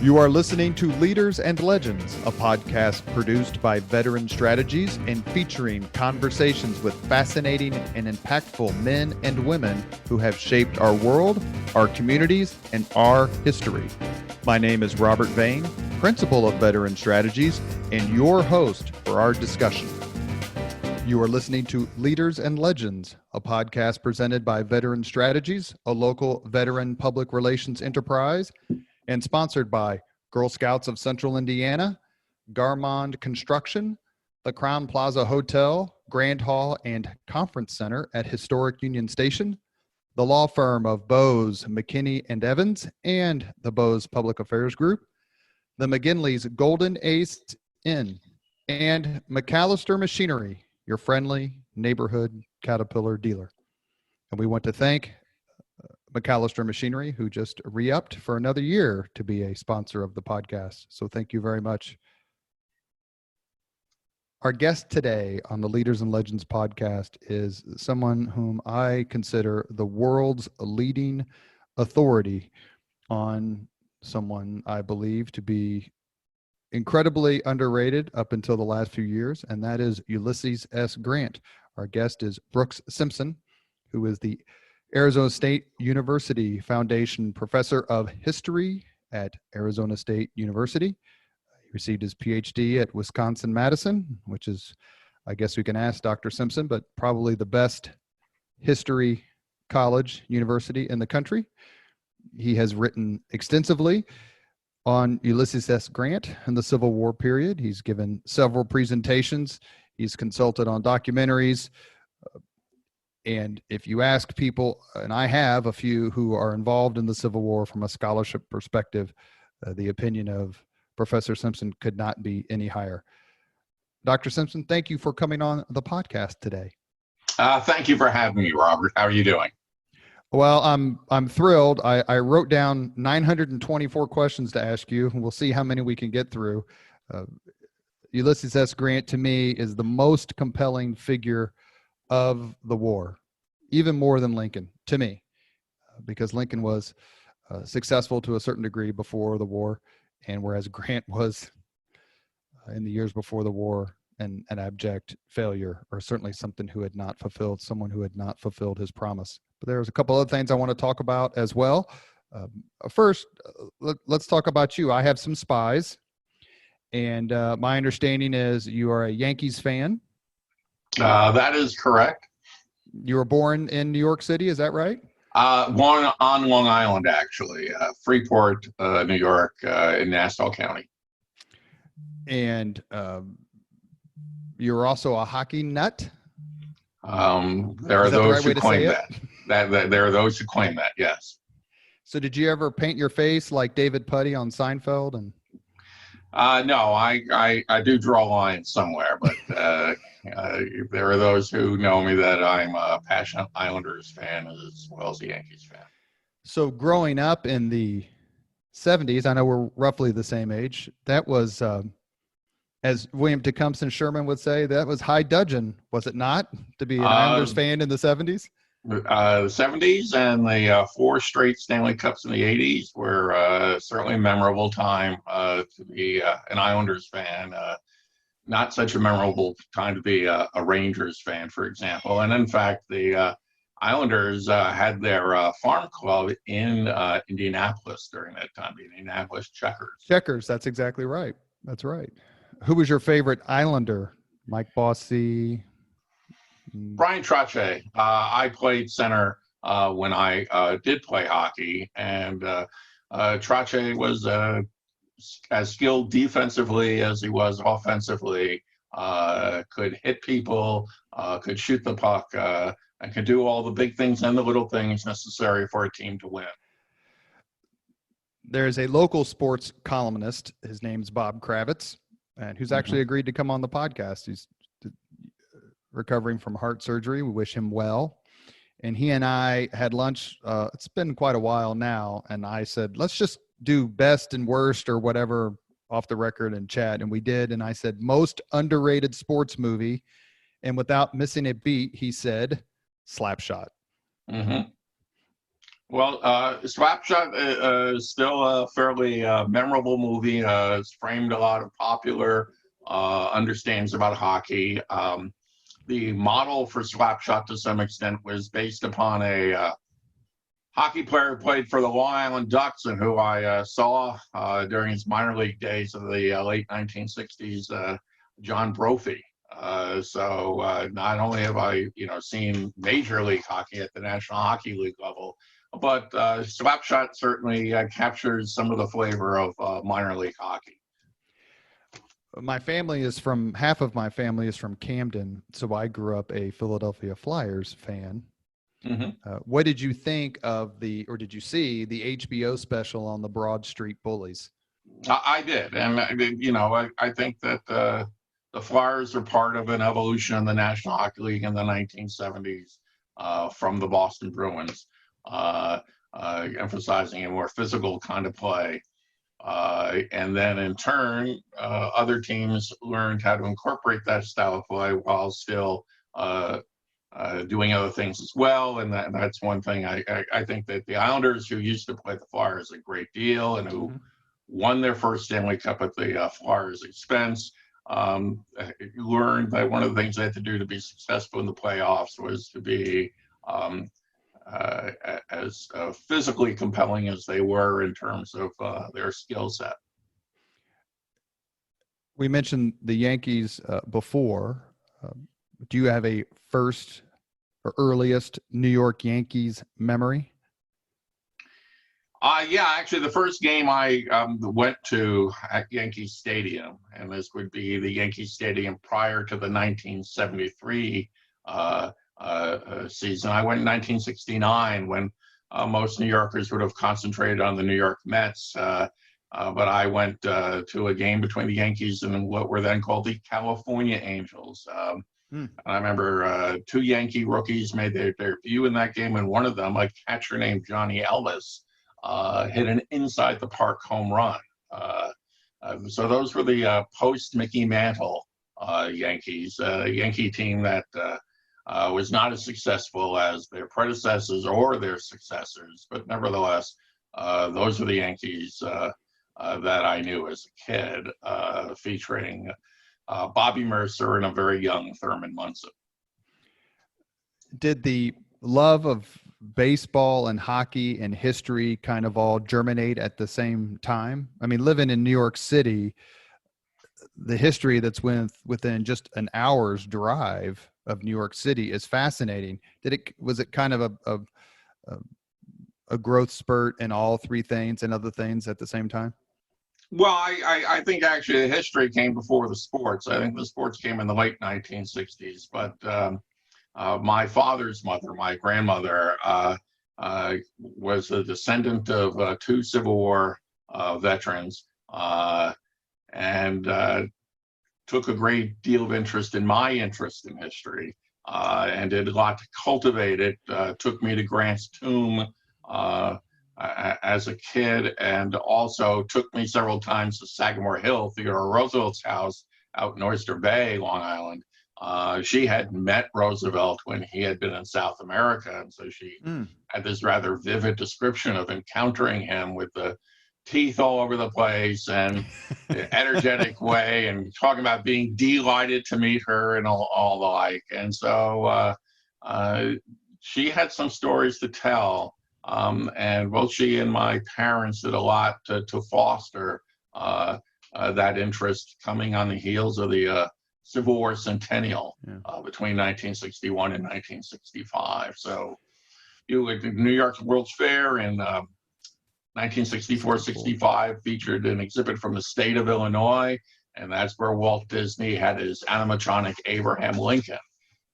You are listening to Leaders and Legends, a podcast produced by Veteran Strategies and featuring conversations with fascinating and impactful men and women who have shaped our world, our communities, and our history. My name is Robert Vane, Principal of Veteran Strategies, and your host for our discussion. You are listening to Leaders and Legends, a podcast presented by Veteran Strategies, a local veteran public relations enterprise, and sponsored by Girl Scouts of Central Indiana, Garmond Construction, the Crown Plaza Hotel, Grand Hall, and Conference Center at Historic Union Station, the law firm of Bose, McKinney, and Evans, and the Bose Public Affairs Group, the McGinley's Golden Ace Inn, and McAllister Machinery, your friendly neighborhood Caterpillar dealer. And we want to thank McAllister Machinery, who just re-upped for another year to be a sponsor of the podcast. So thank you very much. Our guest today on the Leaders and Legends podcast is someone whom I consider the world's leading authority on someone I believe to be incredibly underrated up until the last few years, and that is Ulysses S. Grant. Our guest is Brooks Simpson, who is the Arizona State University Foundation Professor of History at Arizona State University. He received his PhD at Wisconsin-Madison, which is, I guess we can ask Dr. Simpson, but probably the best history college university in the country. He has written extensively on Ulysses S. Grant and the Civil War period. He's given several presentations. He's consulted on documentaries. And if you ask people, and I have a few who are involved in the Civil War from a scholarship perspective, the opinion of Professor Simpson could not be any higher. Dr. Simpson, thank you for coming on the podcast today. Thank you for having me, Robert. How are you doing? Well, I'm thrilled. I wrote down 924 questions to ask you, and we'll see how many we can get through. Ulysses S. Grant, to me, is the most compelling figure of the war, even more than Lincoln, to me, because Lincoln was successful to a certain degree before the war, and whereas Grant was in the years before the war an abject failure, or certainly someone who had not fulfilled his promise. But there's a couple other things I want to talk about as well. First, let's talk about you. I have some spies, and my understanding is you are a Yankees fan. That is correct. You were born in New York City, is that right? Born on Long Island, actually, Freeport, New York, in Nassau County. And you're also a hockey nut? There are those who claim that. There are those who claim that, yes. So did you ever paint your face like David Puddy on Seinfeld? And no, I do draw lines somewhere, but there are those who know me that I'm a passionate Islanders fan as well as a Yankees fan. So growing up in the 70s, I know we're roughly the same age, that was, as William Tecumseh Sherman would say, that was high dudgeon, was it not, to be an Islanders fan in the 70s? The 70s and the 4 straight Stanley Cups in the 80s were certainly a memorable time to be an Islanders fan. Not such a memorable time to be a Rangers fan, for example. And in fact, the Islanders had their farm club in Indianapolis during that time, the Indianapolis Checkers. Checkers, that's exactly right. That's right. Who was your favorite Islander? Mike Bossy? Brian Trottier. I played center when I did play hockey, and Trottier was as skilled defensively as he was offensively, could hit people, could shoot the puck, and could do all the big things and the little things necessary for a team to win. There's a local sports columnist, his name's Bob Kravitz, and who's actually agreed to come on the podcast. He's recovering from heart surgery. We wish him well. And he and I had lunch. It's been quite a while now. And I said, let's just do best and worst or whatever off the record and chat. And we did. And I said, most underrated sports movie. And without missing a beat, he said, Slapshot. Mm-hmm. Well, Slapshot is still a fairly memorable movie. It's framed a lot of popular understandings about hockey. The model for Slapshot, to some extent, was based upon a hockey player who played for the Long Island Ducks and who I saw during his minor league days of the late 1960s, John Brophy. So not only have I, seen Major League Hockey at the National Hockey League level, but Slapshot certainly captures some of the flavor of minor league hockey. Half of my family is from Camden, so I grew up a Philadelphia Flyers fan. Mm-hmm. What did you think of or did you see the HBO special on the Broad Street Bullies? I did, and I think that the Flyers are part of an evolution in the National Hockey League in the 1970s from the Boston Bruins, emphasizing a more physical kind of play. And then in turn, other teams learned how to incorporate that style of play while still doing other things as well. And that's one thing I think that the Islanders, who used to play the Flyers a great deal and who won their first Stanley Cup at the Flyers' expense, learned that one of the things they had to do to be successful in the playoffs was to be as physically compelling as they were in terms of their skill set. We mentioned the Yankees before. Do you have a first or earliest New York Yankees memory? Yeah, actually, the first game I went to at Yankee Stadium, and this would be the Yankee Stadium prior to the 1973 season. I went in 1969 when most New Yorkers would have concentrated on the New York Mets. But I went to a game between the Yankees and what were then called the California Angels. I remember two Yankee rookies made their debut in that game, and one of them, a catcher named Johnny Ellis, hit an inside the park home run. So those were the post Mickey Mantle Yankees, a Yankee team that was not as successful as their predecessors or their successors, but nevertheless, those were the Yankees that I knew as a kid, featuring Bobby Mercer and a very young Thurman Munson. Did the love of baseball and hockey and history kind of all germinate at the same time? I mean, living in New York City, the history that's within just an hour's drive of New York City is fascinating. Was it kind of a growth spurt in all three things and other things at the same time? Well, I think actually the history came before the sports. I think the sports came in the late 1960s, but my father's mother, my grandmother, was a descendant of two Civil War veterans, and took a great deal of interest in my interest in history, and did a lot to cultivate it. Took me to Grant's Tomb as a kid, and also took me several times to Sagamore Hill, Theodore Roosevelt's house out in Oyster Bay, Long Island. She had met Roosevelt when he had been in South America, and so she had this rather vivid description of encountering him with the teeth all over the place and the energetic way, and talking about being delighted to meet her and all the like. And so she had some stories to tell, and both she and my parents did a lot to foster that interest, coming on the heels of the Civil War centennial between 1961 and 1965. So New York's World's Fair in 1964-65 featured an exhibit from the state of Illinois, and that's where Walt Disney had his animatronic Abraham Lincoln.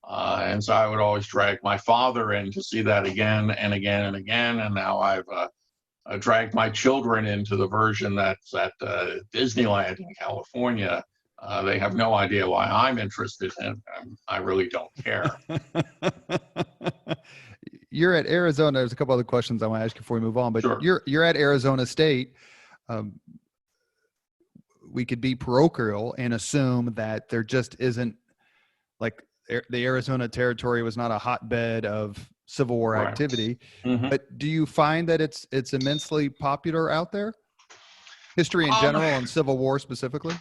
And so I would always drag my father in to see that again and again and again. And now I've dragged my children into the version that's at Disneyland in California. They have no idea why I'm interested in. I really don't care. You're at Arizona. There's a couple other questions I want to ask you before we move on, but sure. You're at Arizona State. We could be parochial and assume that there just isn't, like, the Arizona territory was not a hotbed of Civil War Right. activity. Hmm. But do you find that it's immensely popular out there? History in general and Civil War specifically?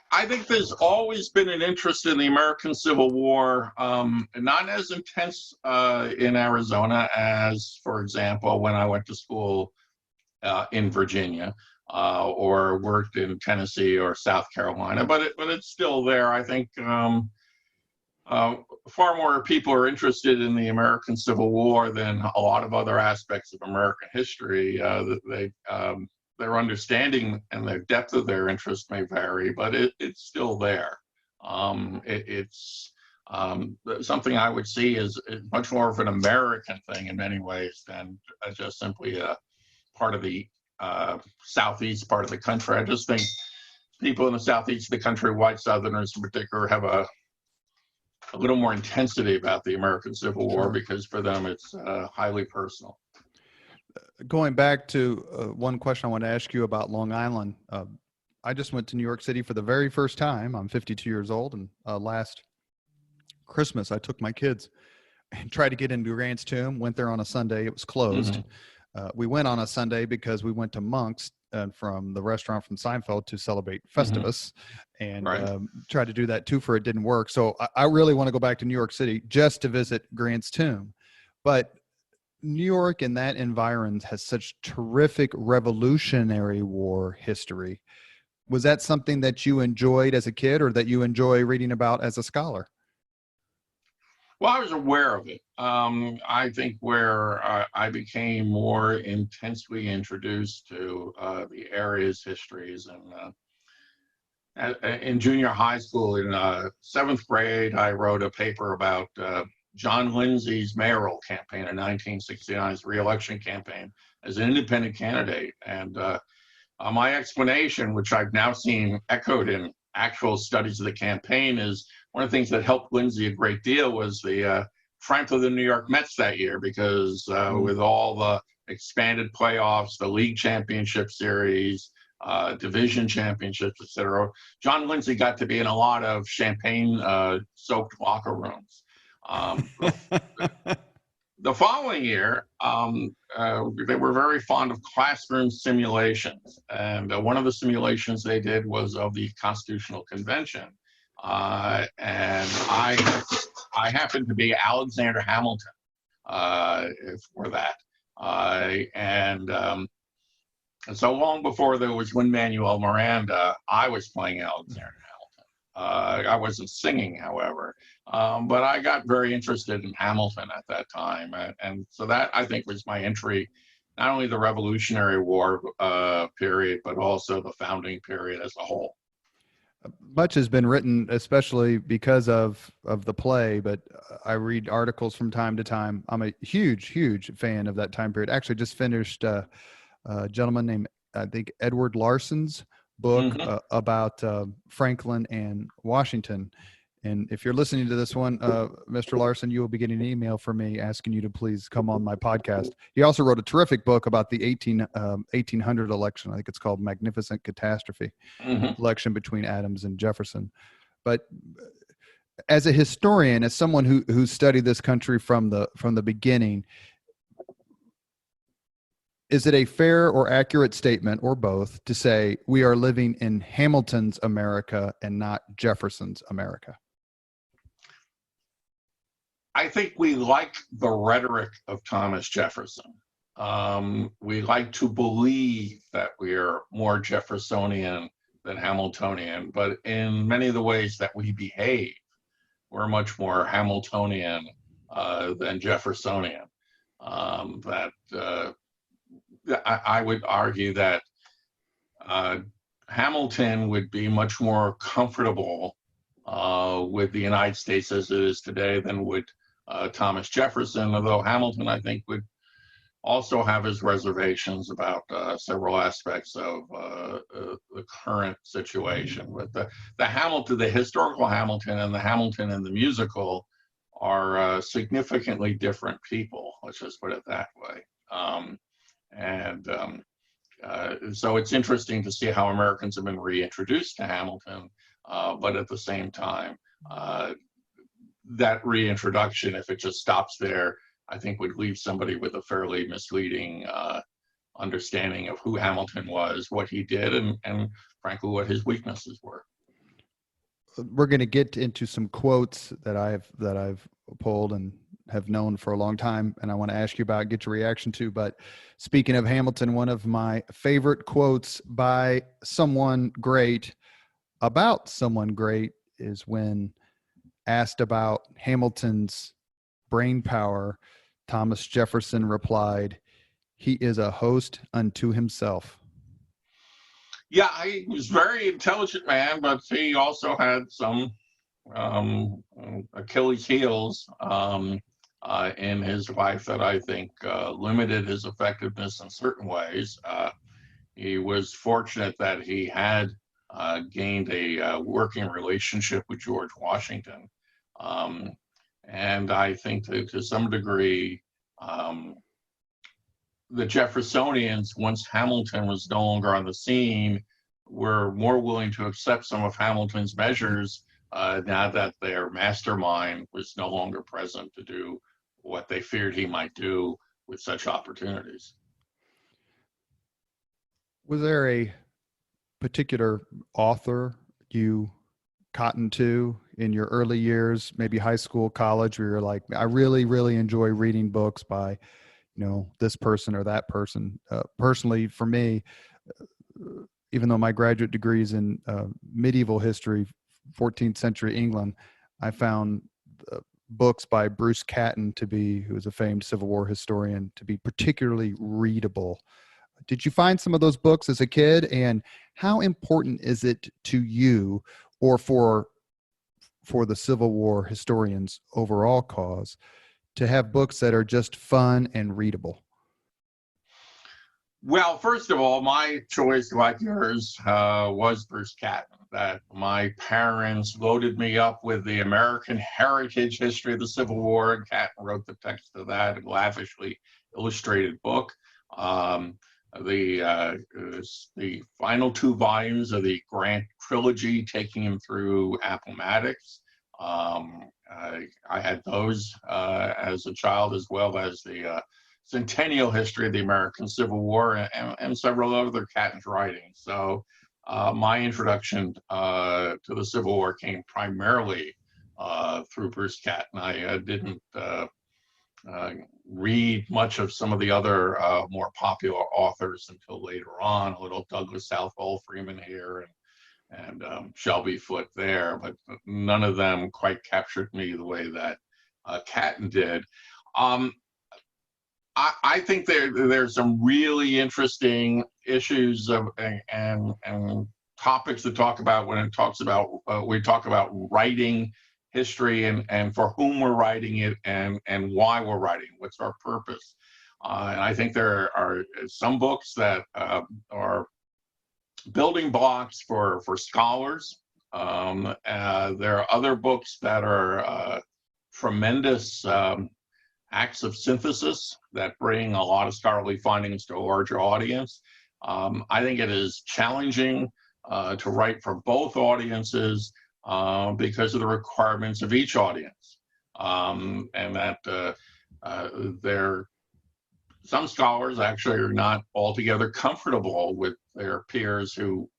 I think there's always been an interest in the American Civil War, not as intense in Arizona as, for example, when I went to school in Virginia or worked in Tennessee or South Carolina, but it's still there. I think far more people are interested in the American Civil War than a lot of other aspects of American history. Their understanding and the depth of their interest may vary, but it's still there. It's something I would see as much more of an American thing in many ways than just simply a part of the southeast part of the country. I just think people in the southeast of the country, white Southerners in particular, have a little more intensity about the American Civil War Sure. because for them it's highly personal. Going back to one question I want to ask you about Long Island. I just went to New York City for the very first time. I'm 52 years old, and last Christmas I took my kids and tried to get into Grant's Tomb. Went there on a Sunday. It was closed. Mm-hmm. We went on a Sunday because we went to Monk's from the restaurant from Seinfeld to celebrate Festivus, and Right. tried to do that too, for it didn't work. So I really want to go back to New York City just to visit Grant's Tomb. But New York and that environment has such terrific Revolutionary War history. Was that something that you enjoyed as a kid, or that you enjoy reading about as a scholar? Well, I was aware of it. I think where I became more intensely introduced to the area's histories, and in junior high school, in seventh grade, I wrote a paper about John Lindsay's mayoral campaign in 1969, his reelection campaign as an independent candidate. And my explanation, which I've now seen echoed in actual studies of the campaign, is one of the things that helped Lindsay a great deal was the triumph of the New York Mets that year, because with all the expanded playoffs, the league championship series, division championships, etc., John Lindsay got to be in a lot of champagne-soaked locker rooms. The following year, they were very fond of classroom simulations. And one of the simulations they did was of the Constitutional Convention. And I happened to be Alexander Hamilton for that. And so long before there was Lin-Manuel Miranda, I was playing Alexander Hamilton. I wasn't singing, however. But I got very interested in Hamilton at that time. And so that, I think, was my entry, not only the Revolutionary War period, but also the founding period as a whole. Much has been written, especially because of the play, but I read articles from time to time. I'm a huge fan of that time period. Actually, just finished a gentleman named, I think, Edward Larson's book about Franklin and Washington. And if you're listening to this one, Mr. Larson, you will be getting an email from me asking you to please come on my podcast. He also wrote a terrific book about the 1800 election. I think it's called Magnificent Catastrophe, election between Adams and Jefferson. But as a historian, as someone who studied this country from the beginning, is it a fair or accurate statement, or both, to say we are living in Hamilton's America and not Jefferson's America? I think we like the rhetoric of Thomas Jefferson. We like to believe that we are more Jeffersonian than Hamiltonian, but in many of the ways that we behave, we're much more Hamiltonian than Jeffersonian. I would argue that Hamilton would be much more comfortable with the United States as it is today than would Thomas Jefferson, although Hamilton, I think, would also have his reservations about several aspects of the current situation. But the Hamilton, the historical Hamilton, and the Hamilton in the musical are significantly different people. Let's just put it that way. So it's interesting to see how Americans have been reintroduced to Hamilton, but at the same time, that reintroduction, if it just stops there, I think would leave somebody with a fairly misleading understanding of who Hamilton was, what he did, and frankly, what his weaknesses were. We're going to get into some quotes that I've pulled and have known for a long time, and I want to ask you about, get your reaction to. But speaking of Hamilton, one of my favorite quotes by someone great about someone great is when asked about Hamilton's brain power, Thomas Jefferson replied, "He is a host unto himself." Yeah, he was very intelligent man, but he also had some Achilles heels in his life that I think limited his effectiveness in certain ways. He was fortunate that he had gained a working relationship with George Washington. And I think that to some degree, the Jeffersonians, once Hamilton was no longer on the scene, were more willing to accept some of Hamilton's measures now that their mastermind was no longer present to do what they feared he might do with such opportunities. Was there a particular author you cottoned to in your early years, maybe high school, college, where you're like, I really, really enjoy reading books by, this person or that person? Personally, for me, even though my graduate degree is in medieval history, 14th century England, I found books by Bruce Catton who is a famed Civil War historian, to be particularly readable. Did you find some of those books as a kid, and how important is it to you, or for the Civil War historians' overall cause, to have books that are just fun and readable? Well, first of all, my choice, like yours, was Bruce Catton. That my parents loaded me up with the American Heritage History of the Civil War, and Catton wrote the text of that, a lavishly illustrated book. The final two volumes of the Grant trilogy, taking him through Appomattox. I had those as a child, as well as the centennial history of the American Civil War and several other Catton's writings. So my introduction to the Civil War came primarily through Bruce Catton. I didn't read much of some of the other more popular authors until later on, a little Douglas Southall Freeman here and Shelby Foote there, but none of them quite captured me the way that Catton did. I think there's some really interesting issues and topics to talk about when it talks about we talk about writing history and for whom we're writing it and why we're writing, what's our purpose. And I think there are some books that are building blocks for scholars. There are other books that are tremendous acts of synthesis that bring a lot of scholarly findings to a larger audience. I think it is challenging to write for both audiences because of the requirements of each audience. And that some scholars actually are not altogether comfortable with their peers who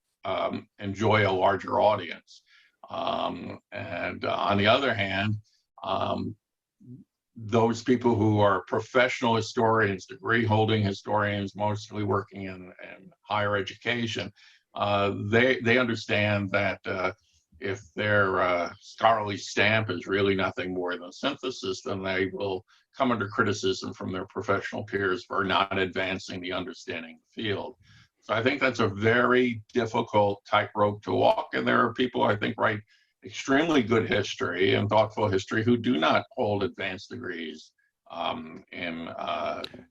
enjoy a larger audience. And on the other hand, those people who are professional historians, degree-holding historians, mostly working in higher education, they understand that if their scholarly stamp is really nothing more than synthesis, then they will come under criticism from their professional peers for not advancing the understanding of the field. So I think that's a very difficult tightrope to walk, and there are people I think write extremely good history and thoughtful history who do not hold advanced degrees in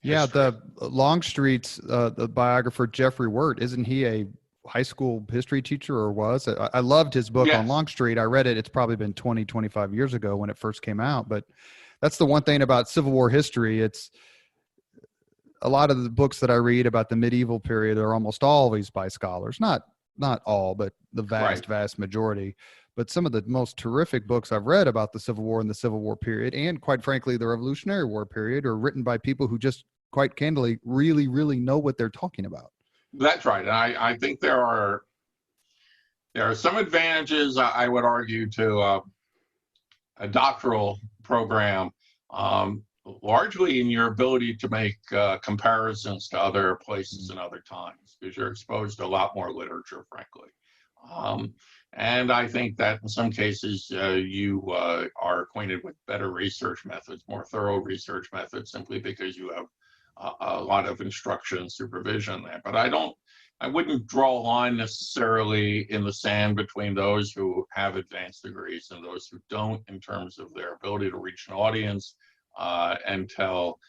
history. The Longstreet's the biographer Jeffrey Wirt, isn't he a high school history teacher, or was? I loved his book on Longstreet. I read it. It's probably been 20, 25 years ago when it first came out, but that's the one thing about Civil War history. It's a lot of the books that I read about the medieval period are almost always by scholars, not all, but the vast majority. but some of the most terrific books I've read about the Civil War and the Civil War period, and quite frankly, the Revolutionary War period, are written by people who just quite candidly really, really know what they're talking about. That's right. And I think there are some advantages, I would argue, to a doctoral program, largely in your ability to make comparisons to other places and other times, because you're exposed to a lot more literature, frankly. And I think that in some cases you are acquainted with better research methods, more thorough research methods, simply because you have a lot of instruction and supervision there. But I wouldn't draw a line necessarily in the sand between those who have advanced degrees and those who don't, in terms of their ability to reach an audience and tell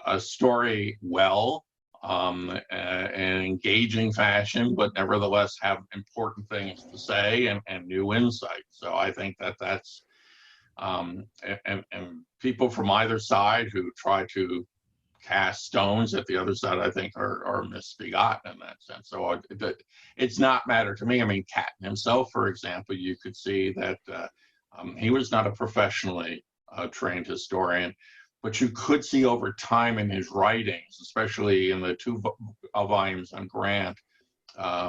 a story well, an engaging fashion, but nevertheless have important things to say and new insight. So I think that's and people from either side who try to cast stones at the other side, I think, are misbegotten in that sense. So it's not matter to me. I mean, Catton himself, for example, you could see that he was not a professionally trained historian, but you could see over time in his writings, especially in the two volumes on Grant,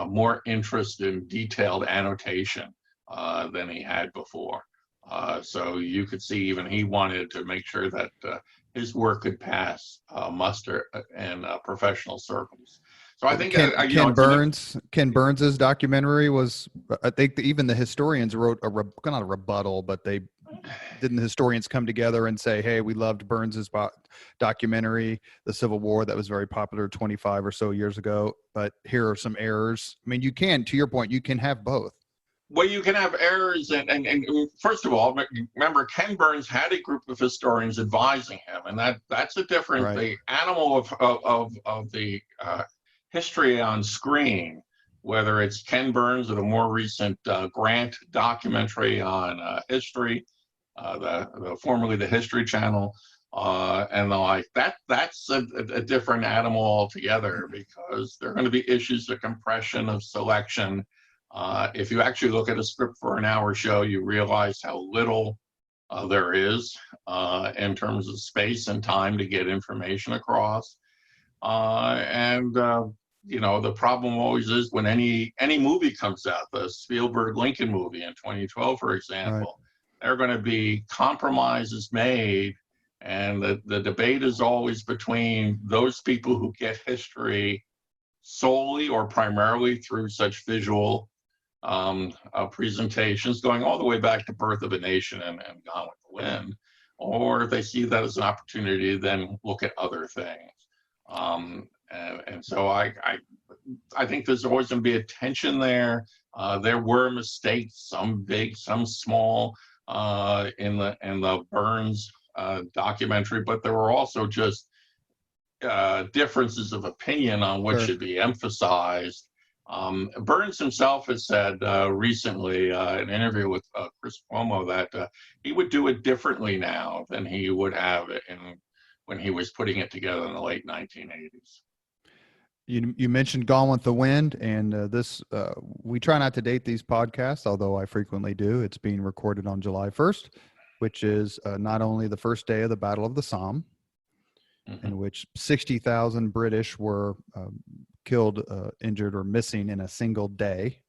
more interest in detailed annotation than he had before. So you could see even he wanted to make sure that his work could pass muster in professional circles. So I think Ken Burns's documentary was, I think even the historians wrote not a rebuttal, but didn't the historians come together and say, hey, we loved Burns's documentary, The Civil War, that was very popular 25 or so years ago, but here are some errors. I mean, to your point, you can have both. Well, you can have errors, and first of all, remember Ken Burns had a group of historians advising him, and that's a different. Right. The animal of the history on screen, whether it's Ken Burns or the more recent Grant documentary on history, formerly the History Channel, and the like. That's a different animal altogether, because there are going to be issues of compression, of selection. If you actually look at a script for an hour show, you realize how little there is in terms of space and time to get information across. The problem always is when any movie comes out, the Spielberg Lincoln movie in 2012, for example, right. There are going to be compromises made, and the debate is always between those people who get history solely or primarily through such visual presentations, going all the way back to Birth of a Nation and Gone with the Wind, or if they see that as an opportunity to then look at other things. And so I think there's always going to be a tension there. There were mistakes, some big, some small, in the Burns documentary, but there were also just differences of opinion on what should be emphasized. Burns himself has said recently in an interview with Chris Cuomo that he would do it differently now than he would have when he was putting it together in the late 1980s. You mentioned Gone with the Wind, and we try not to date these podcasts, although I frequently do. It's being recorded on July 1st, which is not only the first day of the Battle of the Somme, in which 60,000 British were killed, injured, or missing in a single day.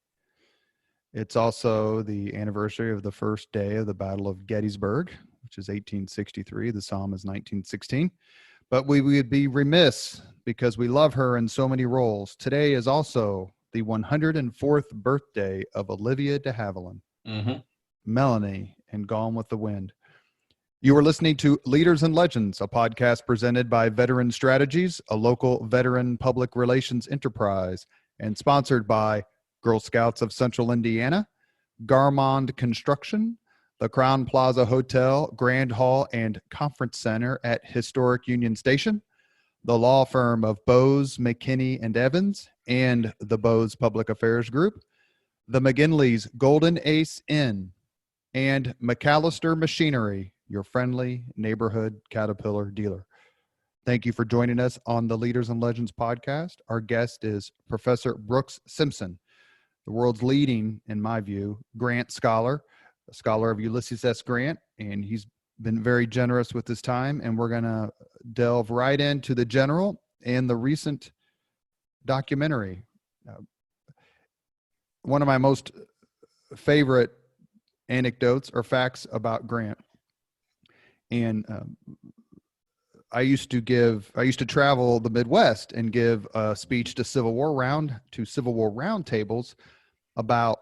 It's also the anniversary of the first day of the Battle of Gettysburg, which is 1863. The Somme is 1916. But we would be remiss, because we love her in so many roles. Today is also the 104th birthday of Olivia de Havilland, Melanie, and Gone with the Wind. You are listening to Leaders and Legends, a podcast presented by Veteran Strategies, a local veteran public relations enterprise, and sponsored by Girl Scouts of Central Indiana, Garmond Construction, the Crown Plaza Hotel, Grand Hall, and Conference Center at Historic Union Station, the law firm of Bose, McKinney, and Evans, and the Bose Public Affairs Group, the McGinley's Golden Ace Inn, and McAllister Machinery, your friendly neighborhood Caterpillar dealer. Thank you for joining us on the Leaders and Legends podcast. Our guest is Professor Brooks Simpson, the world's leading, in my view, Grant scholar, a scholar of Ulysses S. Grant, and he's been very generous with his time. And we're going to delve right into the general and the recent documentary. One of my most favorite anecdotes or facts about Grant. And I used to travel the Midwest and give a speech to Civil War roundtables about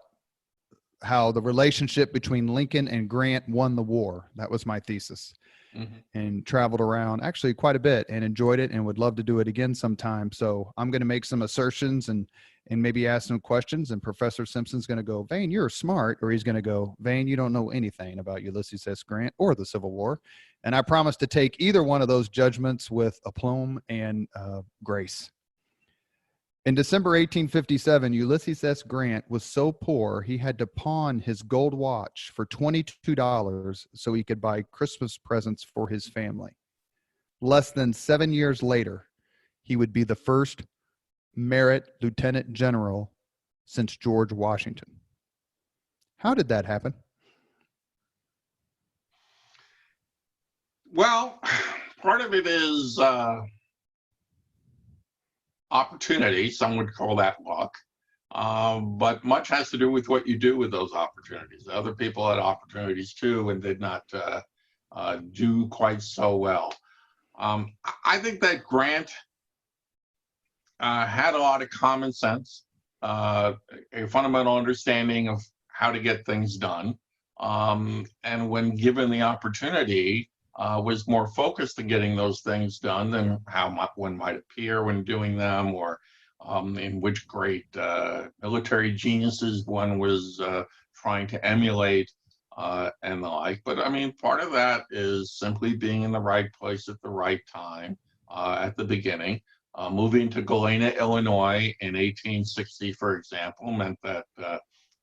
how the relationship between Lincoln and Grant won the war. That was my thesis. Mm-hmm. And traveled around actually quite a bit and enjoyed it and would love to do it again sometime. So I'm going to make some assertions and maybe ask some questions. And Professor Simpson's going to go, Vane, you're smart. Or he's going to go, Vane, you don't know anything about Ulysses S. Grant or the Civil War. And I promise to take either one of those judgments with aplomb and grace. In December 1857, Ulysses S. Grant was so poor he had to pawn his gold watch for $22 so he could buy Christmas presents for his family. Less than 7 years later, he would be the first merit lieutenant general since George Washington. How did that happen? Well, part of it is opportunity. Some would call that luck. But much has to do with what you do with those opportunities. Other people had opportunities too and did not do quite so well. I think that Grant had a lot of common sense, a fundamental understanding of how to get things done. And when given the opportunity, was more focused on getting those things done than how one might appear when doing them, or in which great military geniuses one was trying to emulate and the like. But I mean, part of that is simply being in the right place at the right time at the beginning. Moving to Galena, Illinois in 1860, for example, meant that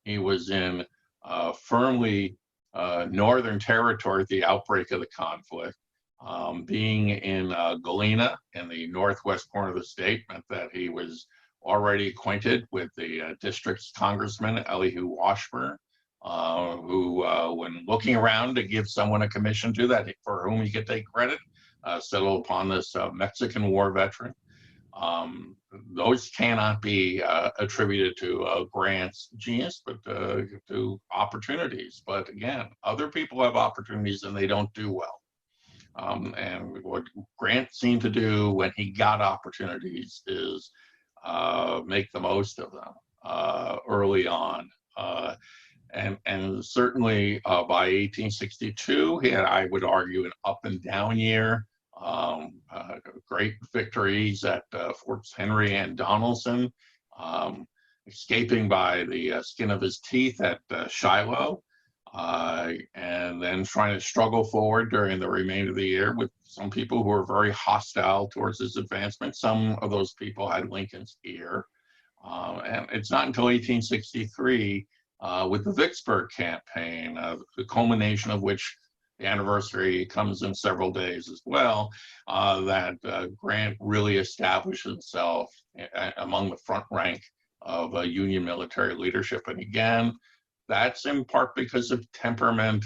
he was in firmly Northern Territory at the outbreak of the conflict. Being in Galena in the northwest corner of the state meant that he was already acquainted with the district's congressman, Elihu Washburn, who, when looking around to give someone a commission to that for whom he could take credit, settled upon this Mexican War veteran. Those cannot be attributed to Grant's genius, but to opportunities. But again, other people have opportunities and they don't do well. And what Grant seemed to do when he got opportunities is make the most of them early on. And certainly by 1862, he had, I would argue, an up and down year. Great victories at Forts Henry and Donelson, escaping by the skin of his teeth at Shiloh, and then trying to struggle forward during the remainder of the year with some people who were very hostile towards his advancement. Some of those people had Lincoln's ear. And it's not until 1863, with the Vicksburg campaign, the culmination of which the anniversary comes in several days as well, that Grant really established himself among the front rank of Union military leadership. And again, that's in part because of temperament,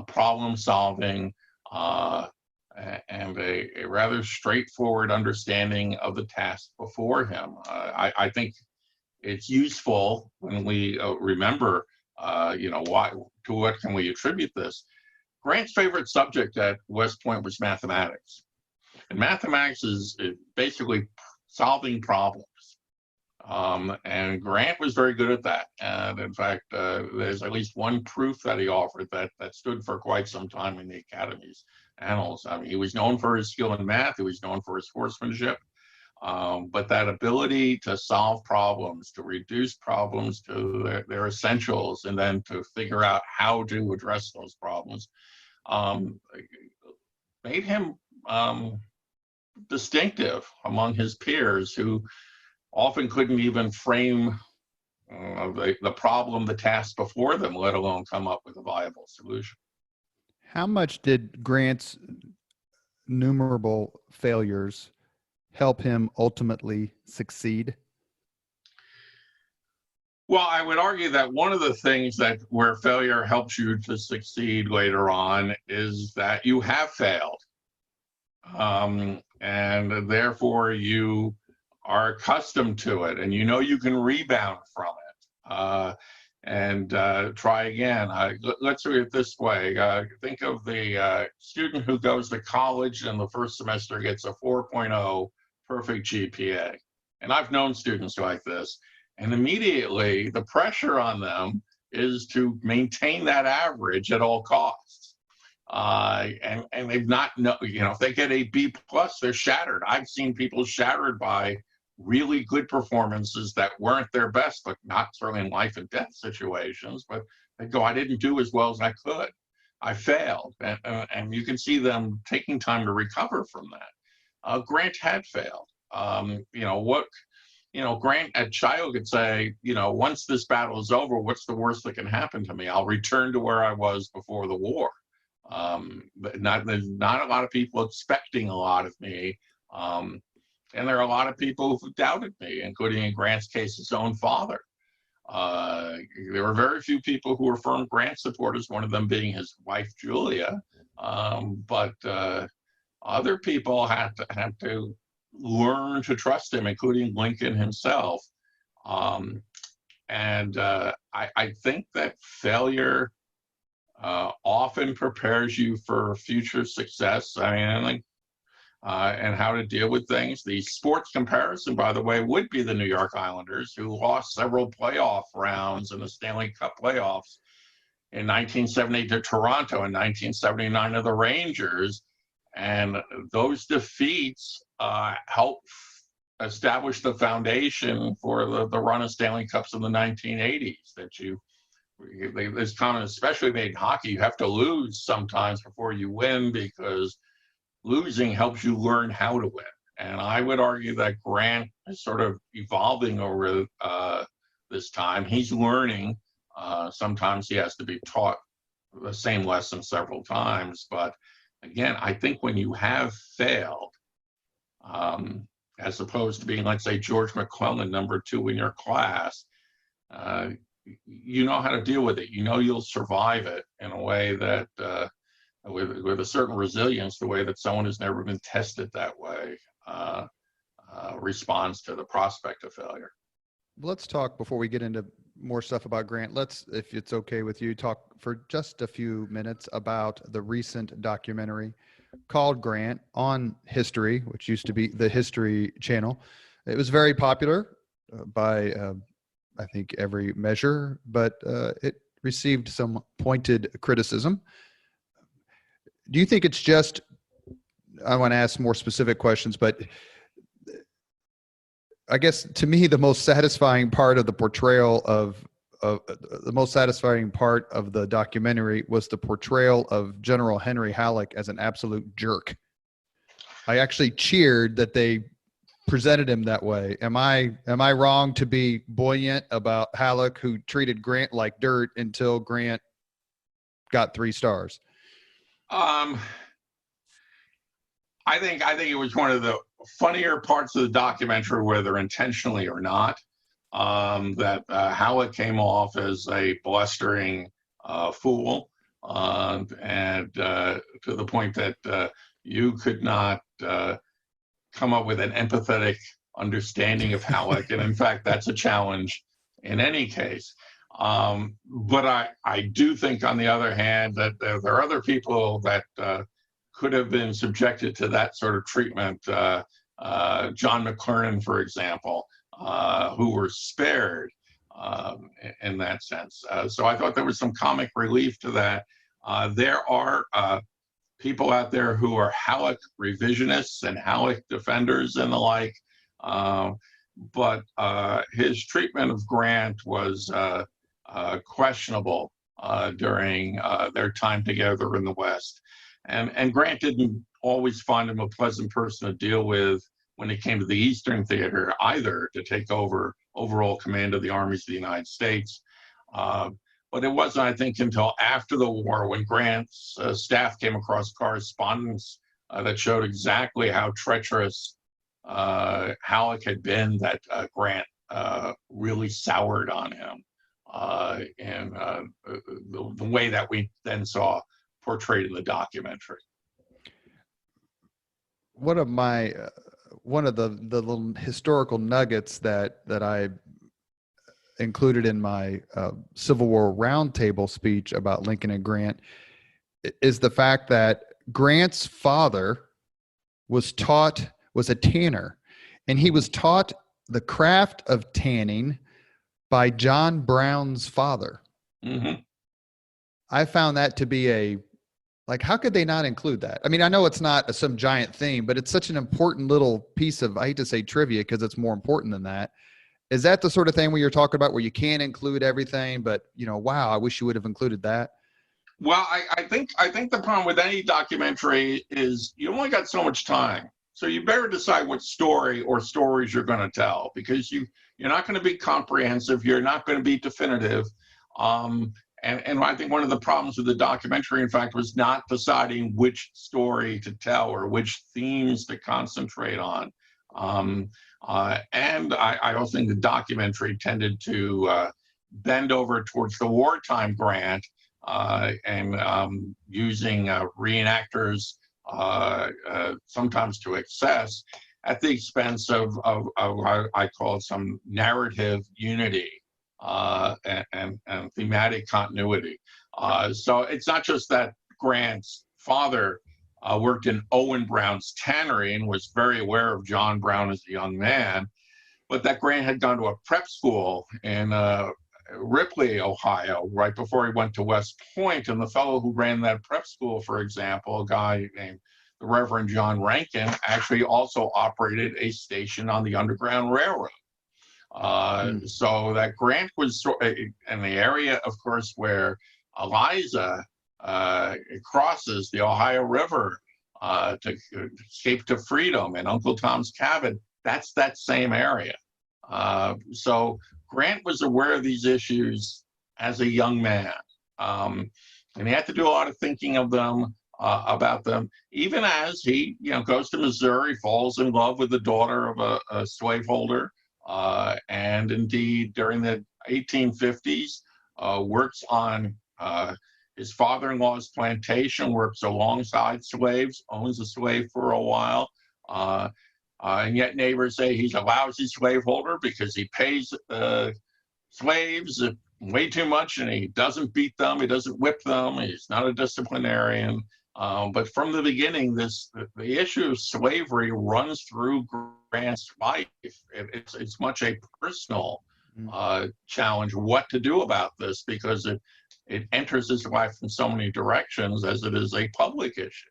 problem solving, and a rather straightforward understanding of the task before him. I think it's useful when we remember, to what can we attribute this? Grant's favorite subject at West Point was mathematics. And mathematics is basically solving problems. And Grant was very good at that. And in fact, there's at least one proof that he offered that stood for quite some time in the Academy's annals. I mean, he was known for his skill in math. He was known for his horsemanship. But that ability to solve problems, to reduce problems to their essentials, and then to figure out how to address those problems, made him distinctive among his peers who often couldn't even frame the problem, the task before them, let alone come up with a viable solution. How much did Grant's numerable failures help him ultimately succeed? Well, I would argue that one of the things that where failure helps you to succeed later on is that you have failed. And therefore you are accustomed to it, and you know you can rebound from it and try again. Let's do it this way. Think of the student who goes to college and the first semester gets a 4.0 perfect GPA. And I've known students like this, and immediately the pressure on them is to maintain that average at all costs. And they've not know, if they get a B plus, they're shattered. I've seen people shattered by really good performances that weren't their best, but not certainly in life and death situations. But they go, I didn't do as well as I could. I failed, and you can see them taking time to recover from that. Grant had failed. Grant at child could say, once this battle is over, what's the worst that can happen to me? I'll return to where I was before the war. But there's not a lot of people expecting a lot of me. And there are a lot of people who doubted me, including in Grant's case, his own father. There were very few people who were firm Grant supporters, one of them being his wife, Julia. But other people had to learn to trust him, including Lincoln himself. I think that failure often prepares you for future success. And how to deal with things. The sports comparison, by the way, would be the New York Islanders, who lost several playoff rounds in the Stanley Cup playoffs in 1970 to Toronto, in 1979 to the Rangers. And those defeats helped establish the foundation for the run of Stanley Cups in the 1980s. This comment especially made in hockey, you have to lose sometimes before you win, because losing helps you learn how to win. And I would argue that Grant is sort of evolving over this time. He's learning. Sometimes he has to be taught the same lesson several times. But again, I think when you have failed, as opposed to being, let's say, George McClellan, number 2 in your class, you know how to deal with it. You'll survive it in a way that with a certain resilience, the way that someone who's never been tested that way responds to the prospect of failure. Let's talk, before we get into more stuff about Grant, let's, if it's okay with you, talk for just a few minutes about the recent documentary called Grant on History, which used to be the History Channel. It was very popular by, I think, every measure, but it received some pointed criticism. Do you think it's just, I want to ask more specific questions, but I guess to me, the most satisfying part of the portrayal of the most satisfying part of the documentary was the portrayal of General Henry Halleck as an absolute jerk. I actually cheered that they presented him that way. Am I wrong to be buoyant about Halleck, who treated Grant like dirt until Grant got 3 stars? I think it was one of the funnier parts of the documentary, whether intentionally or not, that Halleck came off as a blustering fool, and to the point that you could not come up with an empathetic understanding of Halleck. And in fact, that's a challenge in any case. But I do think, on the other hand, that there are other people that could have been subjected to that sort of treatment. John McClernand, for example, who were spared in that sense. So I thought there was some comic relief to that. There are people out there who are Halleck revisionists and Halleck defenders and the like. But his treatment of Grant was questionable during their time together in the West. And Grant didn't always find him a pleasant person to deal with when it came to the Eastern Theater either, to take over overall command of the armies of the United States. But it wasn't, I think, until after the war, when Grant's staff came across correspondence that showed exactly how treacherous Halleck had been, that Grant really soured on him. in the way that we then saw portrayed in the documentary. One of my one of the little historical nuggets that I included in my Civil War roundtable speech about Lincoln and Grant is the fact that Grant's father was a tanner, and he was taught the craft of tanning by John Brown's father. Mm-hmm. I found that to be how could they not include that? I mean, I know it's not some giant theme, but it's such an important little piece of, I hate to say trivia because it's more important than that. Is that the sort of thing where you're talking about where you can't include everything, but wow, I wish you would have included that? Well, I think the problem with any documentary is you only got so much time. So you better decide what story or stories you're going to tell, because you're not going to be comprehensive. You're not going to be definitive. And I think one of the problems with the documentary, in fact, was not deciding which story to tell or which themes to concentrate on. And I also think the documentary tended to bend over towards the wartime Grant and using reenactors sometimes to excess at the expense of I call it some narrative unity and thematic continuity. So it's not just that Grant's father worked in Owen Brown's tannery and was very aware of John Brown as a young man, but that Grant had gone to a prep school in Ripley, Ohio, right before he went to West Point. And the fellow who ran that prep school, for example, a guy named the Reverend John Rankin, actually also operated a station on the Underground Railroad. So that Grant was in the area, of course, where Eliza crosses the Ohio River to escape to freedom, and Uncle Tom's Cabin. That's that same area. So Grant was aware of these issues as a young man, and he had to do a lot of thinking of them, about them, even as he, goes to Missouri, falls in love with the daughter of a slaveholder, and indeed during the 1850s works on his father-in-law's plantation, works alongside slaves, owns a slave for a while. And yet neighbors say he's a lousy slaveholder because he pays slaves way too much, and he doesn't beat them, he doesn't whip them, he's not a disciplinarian. But from the beginning, the issue of slavery runs through Grant's life. It's much a personal challenge what to do about this, because it enters his life in so many directions as it is a public issue.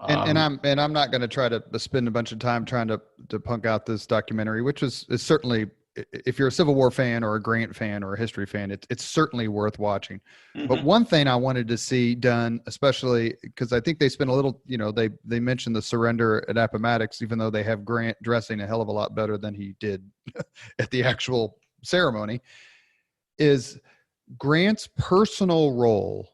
And I'm not going to try to spend a bunch of time trying to punk out this documentary, which is certainly, if you're a Civil War fan or a Grant fan or a history fan, it's certainly worth watching. Mm-hmm. But one thing I wanted to see done, especially because I think they spent a little, they mentioned the surrender at Appomattox, even though they have Grant dressing a hell of a lot better than he did at the actual ceremony, is Grant's personal role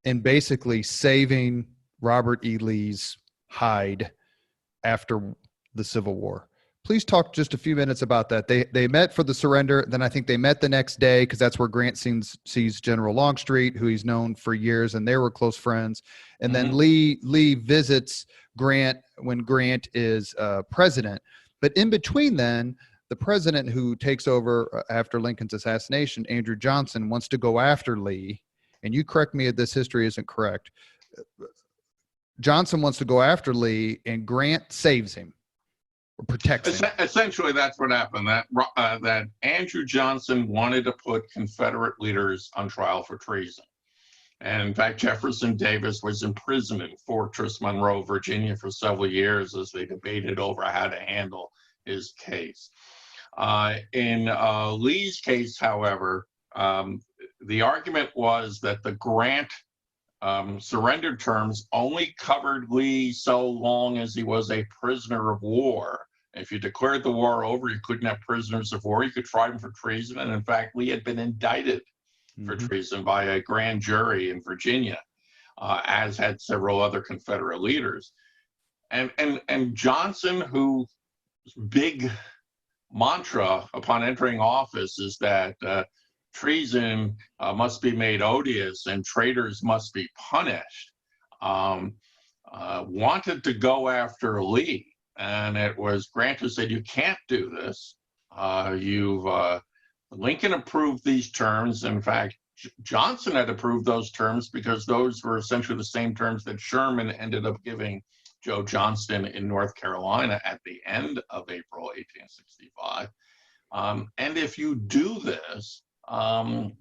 in basically saving Robert E. Lee's hide after the Civil War. Please talk just a few minutes about that. They met for the surrender. Then I think they met the next day, because that's where Grant sees General Longstreet, who he's known for years, and they were close friends. And then Lee visits Grant when Grant is president. But in between then, the president who takes over after Lincoln's assassination, Andrew Johnson, wants to go after Lee. And you correct me if this history isn't correct. Johnson wants to go after Lee, and Grant saves him or protects him. Essentially, that's what happened. That Andrew Johnson wanted to put Confederate leaders on trial for treason. And in fact, Jefferson Davis was imprisoned in Fortress Monroe, Virginia, for several years as they debated over how to handle his case. In Lee's case, however, the argument was that the Grant surrender terms only covered Lee so long as he was a prisoner of war. If you declared the war over, you couldn't have prisoners of war. You could try him for treason. And in fact, Lee had been indicted for treason by a grand jury in Virginia, as had several other Confederate leaders. And Johnson, whose big mantra upon entering office is that treason must be made odious and traitors must be punished, wanted to go after Lee. And it was Grant who said, you can't do this. Lincoln approved these terms. In fact, Johnson had approved those terms because those were essentially the same terms that Sherman ended up giving Joe Johnston in North Carolina at the end of April 1865. And if you do this, I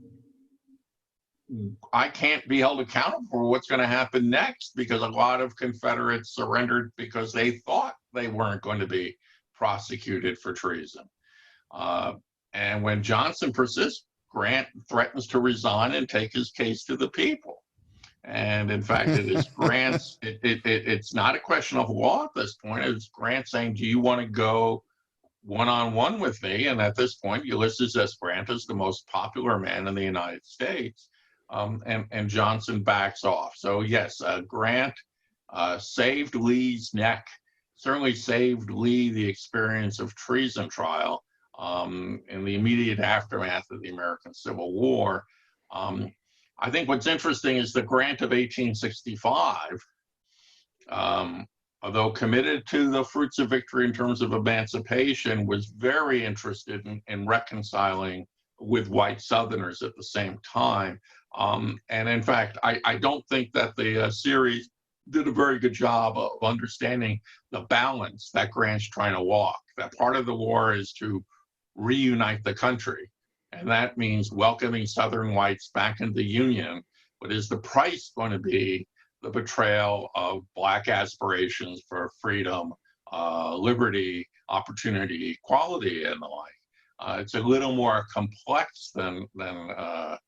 can't be held accountable for what's going to happen next, because a lot of Confederates surrendered because they thought they weren't going to be prosecuted for treason. And when Johnson persists, Grant threatens to resign and take his case to the people. And in fact, it is Grant's, it's not a question of law at this point. It's Grant saying, do you want to go one-on-one with me? And at this point, Ulysses S. Grant is the most popular man in the United States. And Johnson backs off. So yes, Grant saved Lee's neck, certainly saved Lee the experience of treason trial in the immediate aftermath of the American Civil War. I think what's interesting is the Grant of 1865, although committed to the fruits of victory in terms of emancipation, was very interested in reconciling with white Southerners at the same time. And in fact, I don't think that the series did a very good job of understanding the balance that Grant's trying to walk. That part of the war is to reunite the country, and that means welcoming Southern whites back into the Union. But is the price going to be the betrayal of Black aspirations for freedom, liberty, opportunity, equality, and the like? It's a little more complex than that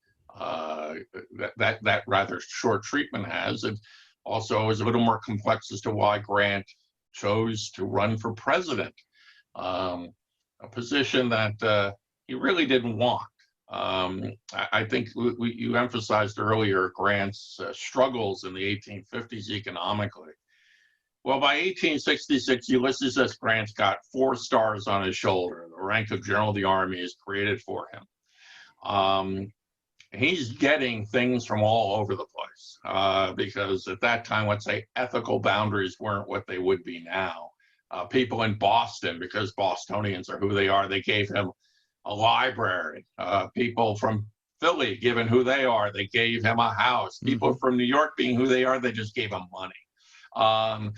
rather short treatment has. It also is a little more complex as to why Grant chose to run for president, a position that he really didn't want. I think you emphasized earlier Grant's struggles in the 1850s economically. Well, by 1866, Ulysses S. Grant's got 4 stars on his shoulder. The rank of General of the Army is created for him. He's getting things from all over the place because at that time, let's say, ethical boundaries weren't what they would be now. People in Boston, because Bostonians are who they are, they gave him a library. People from Philly, given who they are, they gave him a house. People from New York, being who they are, they just gave him money. And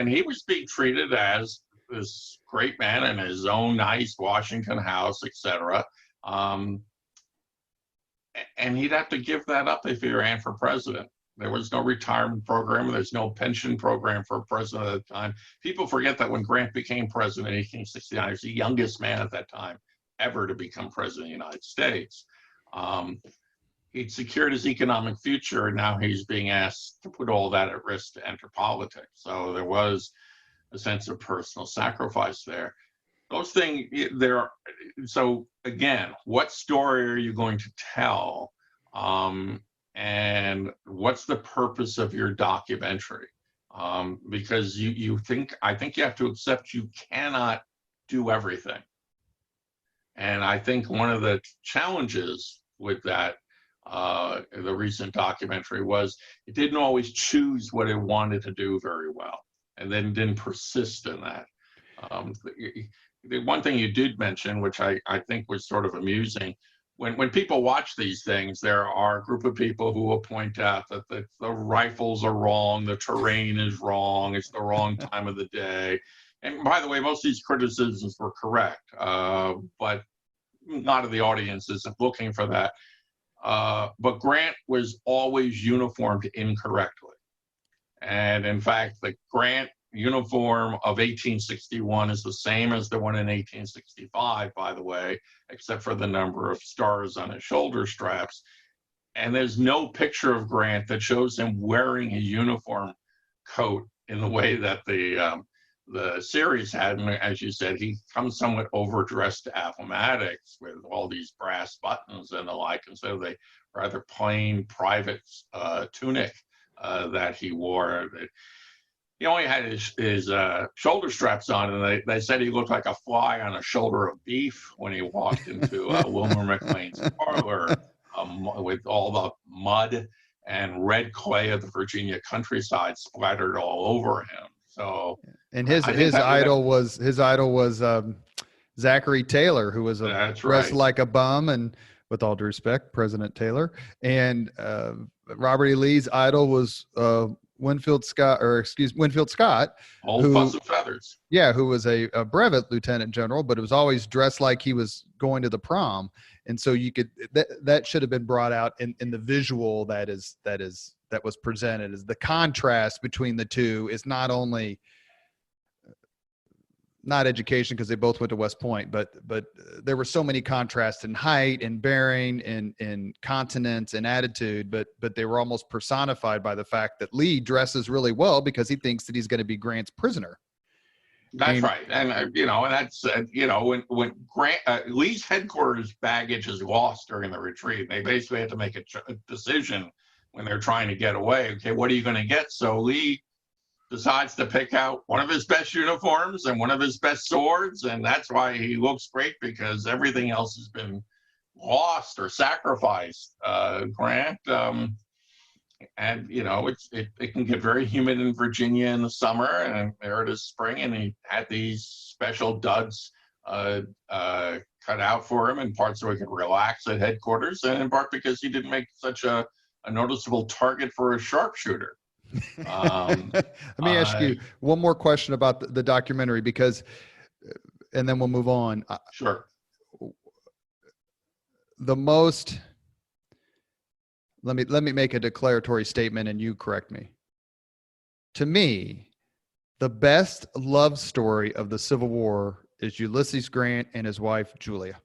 he was being treated as this great man in his own nice Washington house, etc. And he'd have to give that up if he ran for president. There was no retirement program. There's no pension program for a president at the time. People forget that when Grant became president in 1869, he was the youngest man at that time ever to become president of the United States. He'd secured his economic future, and now he's being asked to put all that at risk to enter politics. So there was a sense of personal sacrifice there. Those things, so again, what story are you going to tell? And what's the purpose of your documentary? Because I think you have to accept you cannot do everything. And I think one of the challenges with that, the recent documentary, was it didn't always choose what it wanted to do very well, and then didn't persist in that. The one thing you did mention, which I think was sort of amusing, when people watch these things, there are a group of people who will point out that the rifles are wrong, the terrain is wrong, it's the wrong time of the day. And by the way, most of these criticisms were correct, but a lot of the audience isn't looking for that. But Grant was always uniformed incorrectly. And in fact, the Grant uniform of 1861 is the same as the one in 1865, by the way, except for the number of stars on his shoulder straps. And there's no picture of Grant that shows him wearing his uniform coat in the way that the series had. And as you said, he comes somewhat overdressed to Appomattox with all these brass buttons and the like, instead of the rather plain private tunic that he wore. he only had his shoulder straps on, and they said he looked like a fly on a shoulder of beef when he walked into Wilmer McLean's parlor, with all the mud and red clay of the Virginia countryside splattered all over him. So, And I think his idol was Zachary Taylor, who was that's dressed right. like a bum, and with all due respect, President Taylor. And Robert E. Lee's idol was Winfield Scott, Old who Fuss and Feathers. yeah, who was a brevet lieutenant general, but it was always dressed like he was going to the prom. And so you could that should have been brought out in the visual that was presented, as the contrast between the two is not only not education, because they both went to West Point, but there were so many contrasts in height and bearing and in continence and attitude, but they were almost personified by the fact that Lee dresses really well because he thinks that he's going to be Grant's prisoner. That's right, and and that's when Grant Lee's headquarters baggage is lost during the retreat, they basically had to make a decision when they're trying to get away. Okay, what are you going to get? So Lee decides to pick out one of his best uniforms and one of his best swords, and that's why he looks great, because everything else has been lost or sacrificed. Grant. And it can get very humid in Virginia in the summer, and there it is spring, and he had these special duds cut out for him, in part so he could relax at headquarters, and in part because he didn't make such a noticeable target for a sharpshooter. Let me ask you one more question about the documentary, because, and then we'll move on. Sure. Let me make a declaratory statement and you correct me. To me, the best love story of the Civil War is Ulysses Grant and his wife, Julia.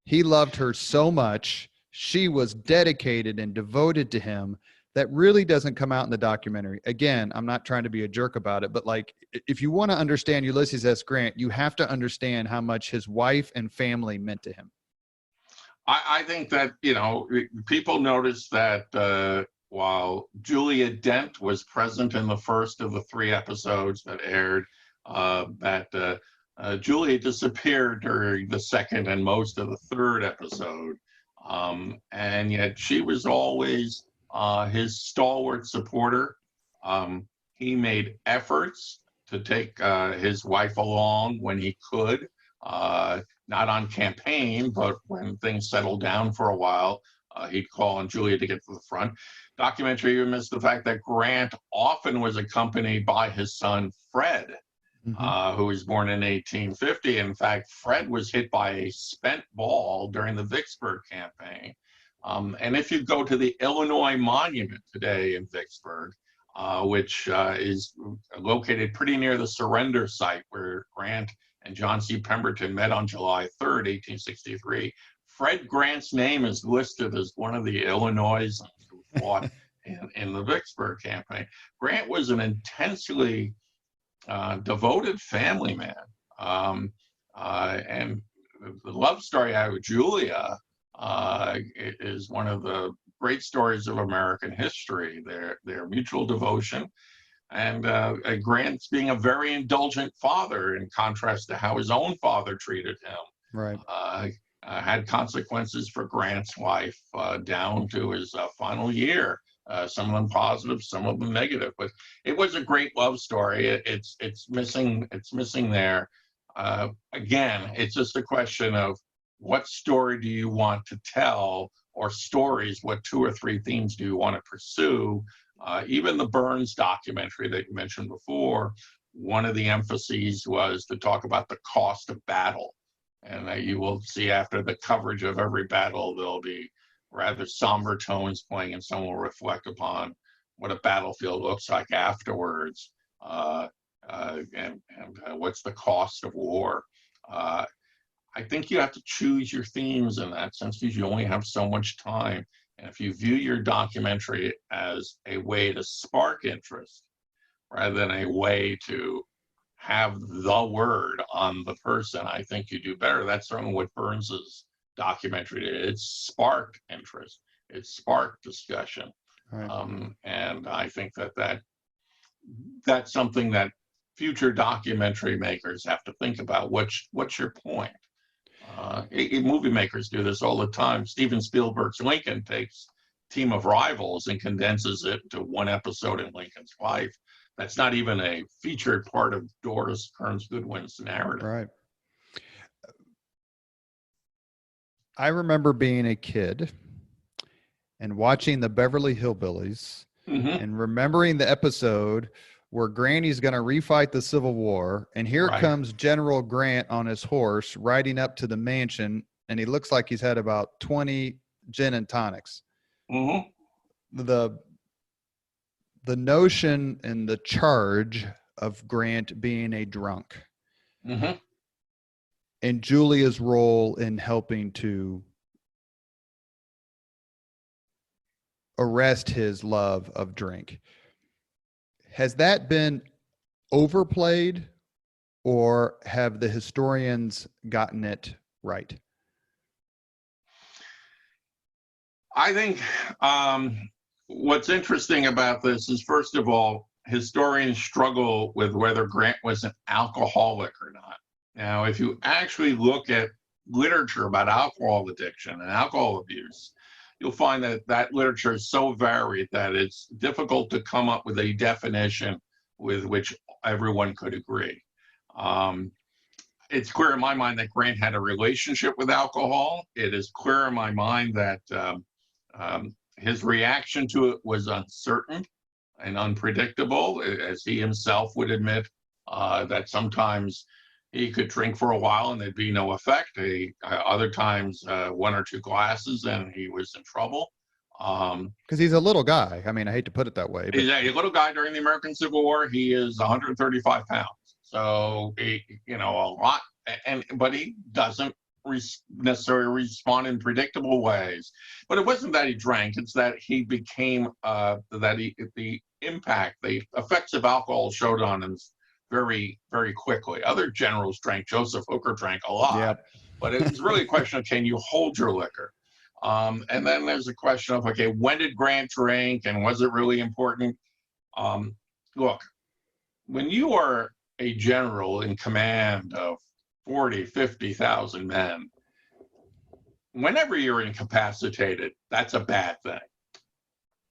He loved her so much. She was dedicated and devoted to him. That really doesn't come out in the documentary. Again, I'm not trying to be a jerk about it, but like, if you want to understand Ulysses S. Grant, you have to understand how much his wife and family meant to him. I think that, people noticed that while Julia Dent was present in the first of the 3 episodes that aired, that Julia disappeared during the second and most of the 3rd episode. And yet she was always his stalwart supporter. He made efforts to take his wife along when he could. Not on campaign, but when things settled down for a while, he'd call on Julia to get to the front. Documentary even missed the fact that Grant often was accompanied by his son, Fred, who was born in 1850. In fact, Fred was hit by a spent ball during the Vicksburg campaign. And if you go to the Illinois Monument today in Vicksburg, which is located pretty near the surrender site where Grant and John C. Pemberton met on July 3rd, 1863. Fred Grant's name is listed as one of the Illinoisans who fought in the Vicksburg campaign. Grant was an intensely devoted family man. And the love story I have with Julia is one of the great stories of American history, their mutual devotion. And Grant's being a very indulgent father, in contrast to how his own father treated him. Right. Had consequences for Grant's life down to his final year. Some of them positive, some of them negative. But it was a great love story. It's missing there. Again, it's just a question of what story do you want to tell, or stories, what 2 or 3 themes do you want to pursue? Even the Burns documentary that you mentioned before, one of the emphases was to talk about the cost of battle. And you will see after the coverage of every battle, there'll be rather somber tones playing, and some will reflect upon what a battlefield looks like afterwards, and what's the cost of war. I think you have to choose your themes in that sense, because you only have so much time. And if you view your documentary as a way to spark interest rather than a way to have the word on the person, I think you do better. That's certainly what Burns's documentary did. It sparked interest. It sparked discussion. Right. And I think that that's something that future documentary makers have to think about. What's your point? Movie makers do this all the time. Steven Spielberg's Lincoln takes Team of Rivals and condenses it to one episode in Lincoln's life. That's not even a featured part of Doris Kearns Goodwin's narrative. Right. I remember being a kid and watching the Beverly Hillbillies and remembering the episode where Granny's going to refight the Civil War. And here comes General Grant on his horse riding up to the mansion. And he looks like he's had about 20 gin and tonics. The notion and the charge of Grant being a drunk and Julia's role in helping to arrest his love of drink. Has that been overplayed, or have the historians gotten it right? I think what's interesting about this is, first of all, historians struggle with whether Grant was an alcoholic or not. Now, if you actually look at literature about alcohol addiction and alcohol abuse, you'll find that that literature is so varied that it's difficult to come up with a definition with which everyone could agree. It's clear in my mind that Grant had a relationship with alcohol. It is clear in my mind that his reaction to it was uncertain and unpredictable, as he himself would admit, that sometimes he could drink for a while and there'd be no effect. Other times, one or two glasses and he was in trouble. Because he's a little guy. I mean, I hate to put it that way. But... He's a little guy during the American Civil War. He is 135 pounds. So, a lot. But he doesn't necessarily respond in predictable ways. But it wasn't that he drank. It's that he became, the impact, the effects of alcohol showed on him very, very quickly. Other generals drank. Joseph Hooker drank a lot, but it's really a question of, can you hold your liquor? And then there's a question of, okay, when did Grant drink and was it really important? Look, when you are a general in command of 40, 50,000 men, whenever you're incapacitated, that's a bad thing.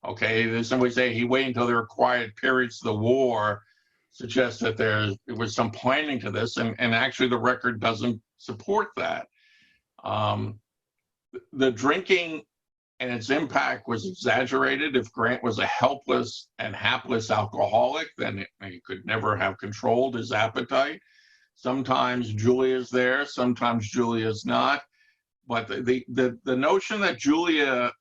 Okay, there's somebody say he waited until there were quiet periods of the war, suggests that there was some planning to this, and actually the record doesn't support that. The drinking and its impact was exaggerated. If Grant was a helpless and hapless alcoholic, then he could never have controlled his appetite. Sometimes Julia's there, sometimes Julia's not. But the notion that Julia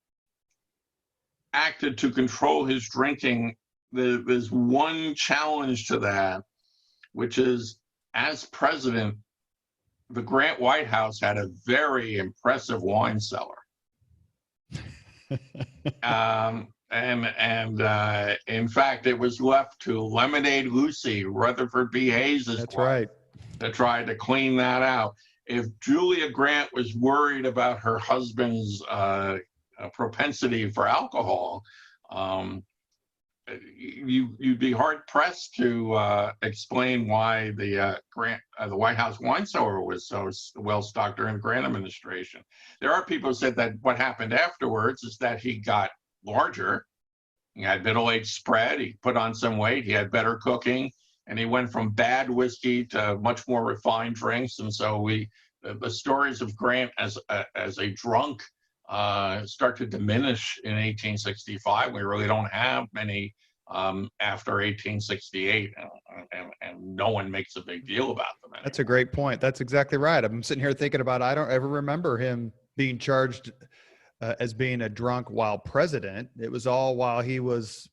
acted to control his drinking, there's one challenge to that, which is, as president, the Grant White House had a very impressive wine cellar. In fact, it was left to Lemonade Lucy, Rutherford B. Hayes' wife, to try to clean that out. If Julia Grant was worried about her husband's propensity for alcohol, you'd be hard pressed to explain why the White House wine cellar was so well stocked during the Grant administration. There are people who said that what happened afterwards is that he got larger. He had middle-aged spread. He put on some weight. He had better cooking, and he went from bad whiskey to much more refined drinks. And so the stories of Grant as a drunk start to diminish in 1865. We really don't have many after 1868, and no one makes a big deal about them anymore. That's a great point. That's exactly right. I'm sitting here thinking about, I don't ever remember him being charged as being a drunk while president. It was all while he was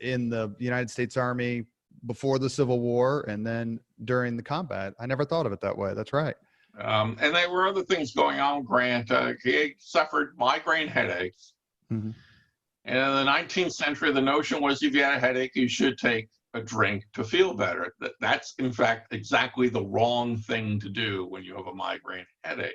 in the United States Army before the Civil War and then during the combat. I never thought of it that way. That's right. And there were other things going on. Grant, he suffered migraine headaches. Mm-hmm. And in the 19th century, the notion was if you had a headache, you should take a drink to feel better. That's, in fact, exactly the wrong thing to do when you have a migraine headache.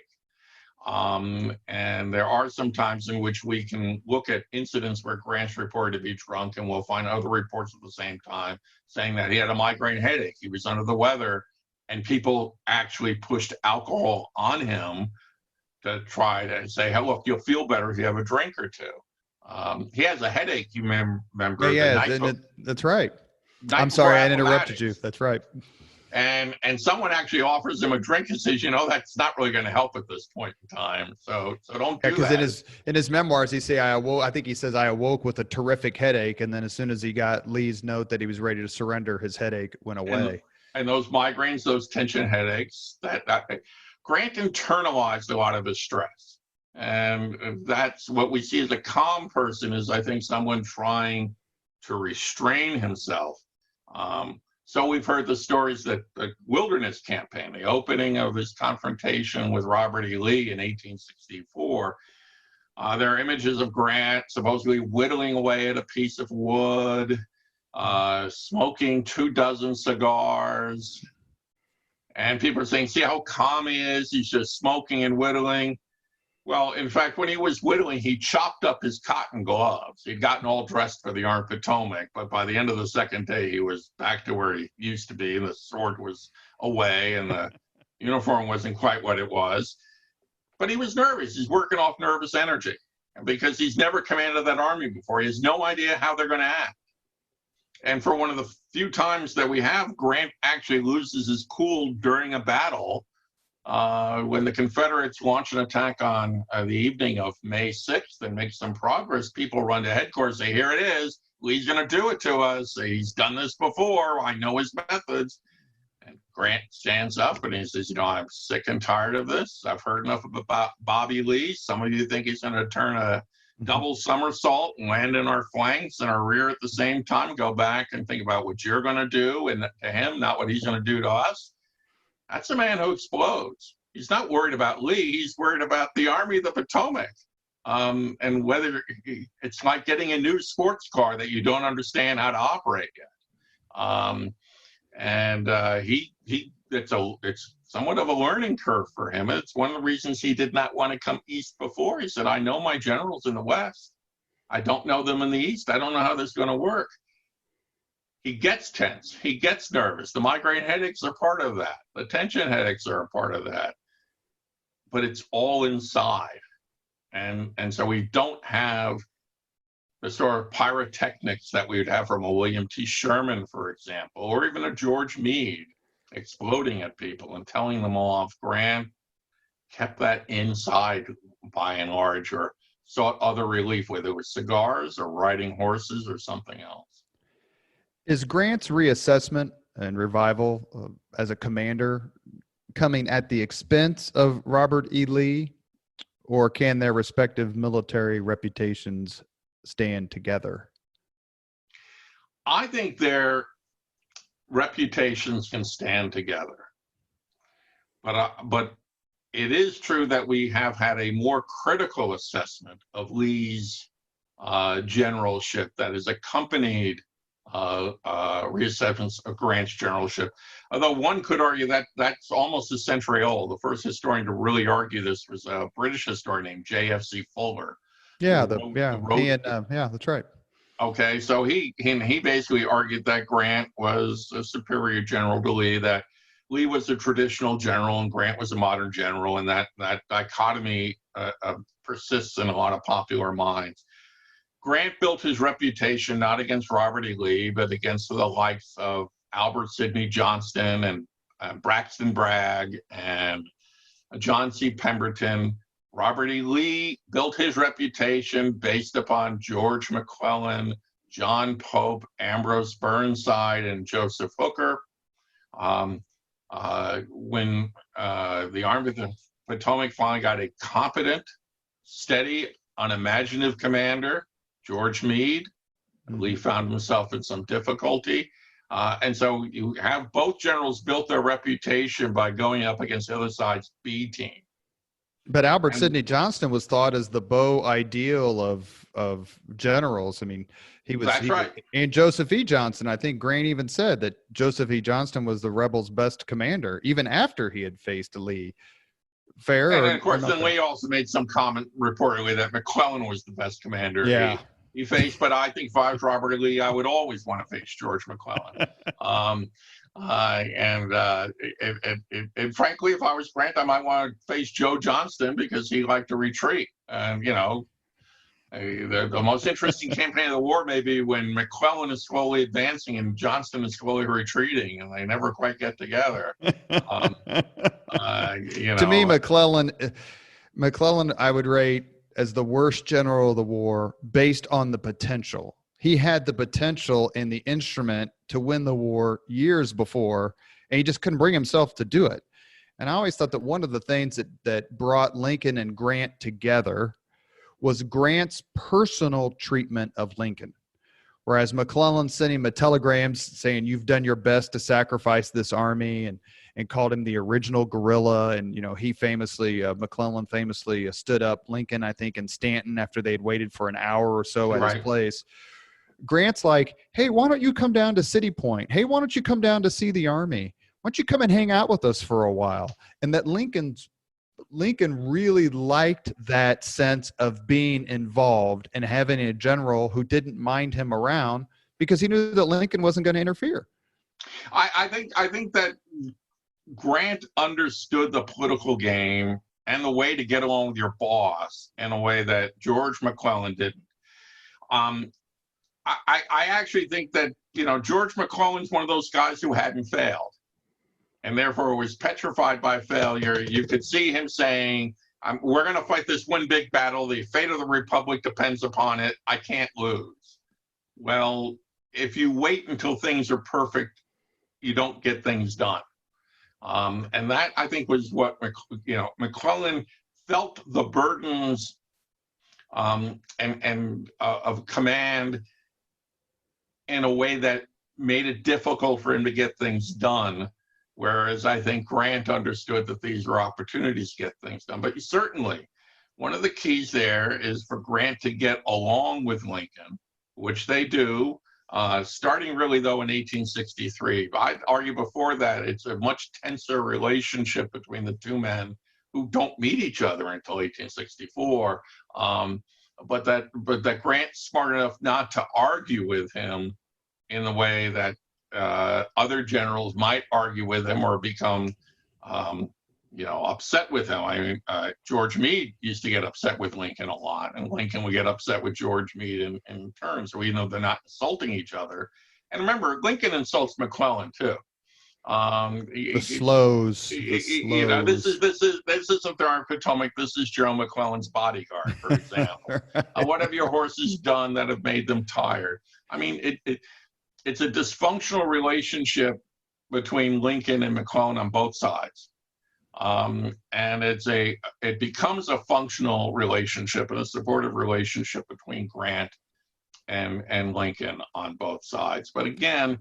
And there are some times in which we can look at incidents where Grant's reported to be drunk, and we'll find other reports at the same time saying that he had a migraine headache, he was under the weather, and people actually pushed alcohol on him to try to say, hey, look, you'll feel better if you have a drink or two. He has a headache, you remember. Yeah, that's right. I'm sorry, I interrupted you. That's right. And someone actually offers him a drink and says, that's not really going to help at this point in time. So don't do that. Because in his memoirs, he say I think he says I awoke with a terrific headache, and then as soon as he got Lee's note that he was ready to surrender, his headache went away. And those migraines, those tension headaches, that Grant internalized a lot of his stress. And that's what we see as a calm person is, I think, someone trying to restrain himself. So we've heard the stories that the Wilderness Campaign, the opening of his confrontation with Robert E. Lee in 1864, there are images of Grant supposedly whittling away at a piece of wood, smoking 24 cigars. And people are saying, see how calm he is? He's just smoking and whittling. Well, in fact, when he was whittling, he chopped up his cotton gloves. He'd gotten all dressed for the Army of Potomac, but by the end of the second day, he was back to where he used to be, and the sword was away, and the uniform wasn't quite what it was. But he was nervous. He's working off nervous energy because he's never commanded that army before. He has no idea how they're going to act. And for one of the few times that we have, Grant actually loses his cool during a battle. When the Confederates launch an attack on the evening of May 6th and make some progress, people run to headquarters, say, here it is. Lee's going to do it to us. He's done this before. I know his methods. And Grant stands up and he says, I'm sick and tired of this. I've heard enough about Bobby Lee. Some of you think he's going to turn a double somersault and land in our flanks and our rear at the same time. Go back and think about what you're going to do and to him, not what he's going to do to us. That's a man who explodes. He's not worried about Lee. He's worried about the Army of the Potomac. And whether it's like getting a new sports car that you don't understand how to operate yet. It's somewhat of a learning curve for him. It's one of the reasons he did not want to come east before. He said, I know my generals in the West. I don't know them in the East. I don't know how this is going to work. He gets tense. He gets nervous. The migraine headaches are part of that. The tension headaches are a part of that. But it's all inside. And so we don't have the sort of pyrotechnics that we would have from a William T. Sherman, for example, or even a George Meade exploding at people and telling them all off. Grant kept that inside by and large, or sought other relief, whether it was cigars or riding horses or something else. Is Grant's reassessment and revival as a commander coming at the expense of Robert E. Lee, or can their respective military reputations stand together? I think their reputations can stand together. But it is true that we have had a more critical assessment of Lee's generalship that has accompanied reassessments of Grant's generalship. Although one could argue that that's almost a century old. The first historian to really argue this was a British historian named J.F.C. Fuller. That's right. Okay, so he basically argued that Grant was a superior general to Lee, that Lee was a traditional general and Grant was a modern general, and that dichotomy persists in a lot of popular minds. Grant built his reputation not against Robert E. Lee, but against the likes of Albert Sidney Johnston and Braxton Bragg and John C. Pemberton. Robert E. Lee built his reputation based upon George McClellan, John Pope, Ambrose Burnside, and Joseph Hooker. When the Army of the Potomac finally got a competent, steady, unimaginative commander, George Meade, Lee found himself in some difficulty. And so you have both generals built their reputation by going up against the other side's B team. But Albert Sidney Johnston was thought as the beau ideal of generals. I mean, right. And Joseph E. Johnston, I think Grant even said that Joseph E. Johnston was the rebels' best commander, even after he had faced Lee. fair And or, then, of course, not then fair? Lee also made some comment reportedly that McClellan was the best commander Yeah. he faced. But I think if I was Robert E. Lee, I would always want to face George McClellan. And frankly, if I was Grant, I might want to face Joe Johnston because he liked to retreat. And, the most interesting campaign of the war may be when McClellan is slowly advancing and Johnston is slowly retreating, and they never quite get together. To me, McClellan, I would rate as the worst general of the war based on the potential. He had the potential and the instrument to win the war years before, and he just couldn't bring himself to do it. And I always thought that one of the things that brought Lincoln and Grant together was Grant's personal treatment of Lincoln. Whereas McClellan sent him a telegram saying, "You've done your best to sacrifice this army," and called him the original guerrilla. And, he famously, McClellan famously stood up Lincoln, I think, in Stanton after they'd waited for an hour or so at his place. Grant's like, "Hey, why don't you come down to City Point? Hey, why don't you come down to see the army? Why don't you come and hang out with us for a while?" And that Lincoln really liked that sense of being involved and having a general who didn't mind him around because he knew that Lincoln wasn't going to interfere. I think that Grant understood the political game and the way to get along with your boss in a way that George McClellan didn't. I actually think that, George McClellan's one of those guys who hadn't failed and therefore was petrified by failure. You could see him saying, we're going to fight this one big battle. The fate of the Republic depends upon it. I can't lose. Well, if you wait until things are perfect, you don't get things done. And that, I think, was what, McClellan felt the burdens of command in a way that made it difficult for him to get things done. Whereas I think Grant understood that these were opportunities to get things done. But certainly, one of the keys there is for Grant to get along with Lincoln, which they do, starting really, though, in 1863. I'd argue before that it's a much tenser relationship between the two men who don't meet each other until 1864. But that Grant's smart enough not to argue with him in the way that other generals might argue with him or become, upset with him. I mean, George Meade used to get upset with Lincoln a lot, and Lincoln would get upset with George Meade in turn. So even though they're not insulting each other, and remember, Lincoln insults McClellan too. The slows. This isn't the Army of Potomac. This is Joe McClellan's bodyguard, for example. What have your horses done that have made them tired? I mean, it's a dysfunctional relationship between Lincoln and McClellan on both sides. And it becomes a functional relationship and a supportive relationship between Grant and Lincoln on both sides. But again,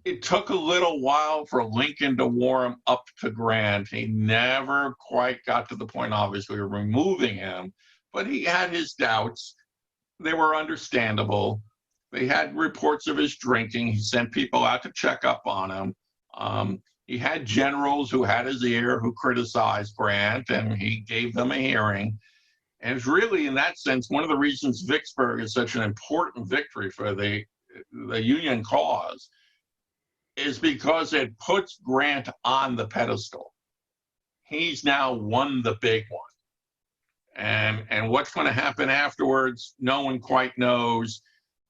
it took a little while for Lincoln to warm up to Grant. He never quite got to the point, obviously, of removing him, but he had his doubts. They were understandable. They had reports of his drinking. He sent people out to check up on him. He had generals who had his ear, who criticized Grant, and he gave them a hearing. And it's really, in that sense, one of the reasons Vicksburg is such an important victory for the Union cause is because it puts Grant on the pedestal. He's now won the big one. And what's going to happen afterwards, no one quite knows.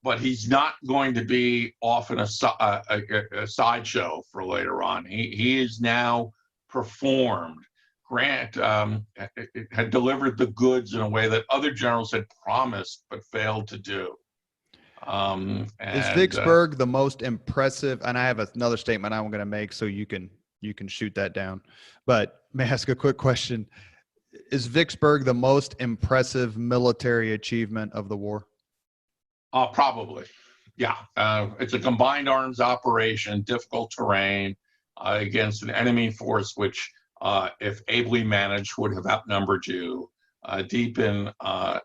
But he's not going to be often a sideshow for later on. He is now performed. Grant had delivered the goods in a way that other generals had promised but failed to do. Is Vicksburg the most impressive? And I have another statement I'm going to make, so you can shoot that down. But may I ask a quick question? Is Vicksburg the most impressive military achievement of the war? Probably, yeah. It's a combined arms operation, difficult terrain, against an enemy force which, if ably managed, would have outnumbered you, deep in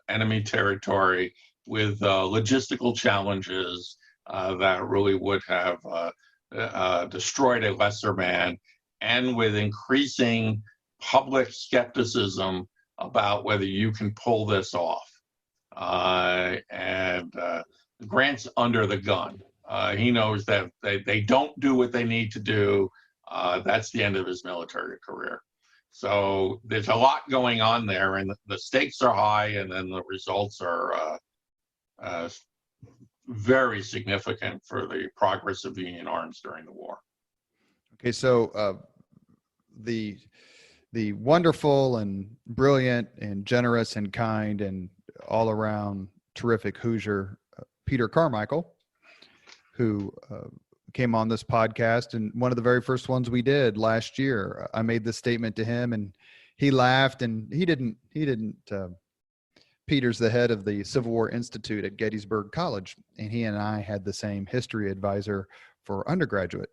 enemy territory, with logistical challenges that really would have destroyed a lesser man, and with increasing public skepticism about whether you can pull this off. And Grant's under the gun. He knows that they don't do what they need to do. That's the end of his military career. So there's a lot going on there, and the stakes are high, and then the results are very significant for the progress of Union arms during the war. Okay, so the wonderful and brilliant and generous and kind and all around terrific Hoosier, Peter Carmichael, who came on this podcast, and one of the very first ones we did last year, I made this statement to him, and he laughed, and he didn't Peter's the head of the Civil War Institute at Gettysburg College, and he and I had the same history advisor for undergraduate.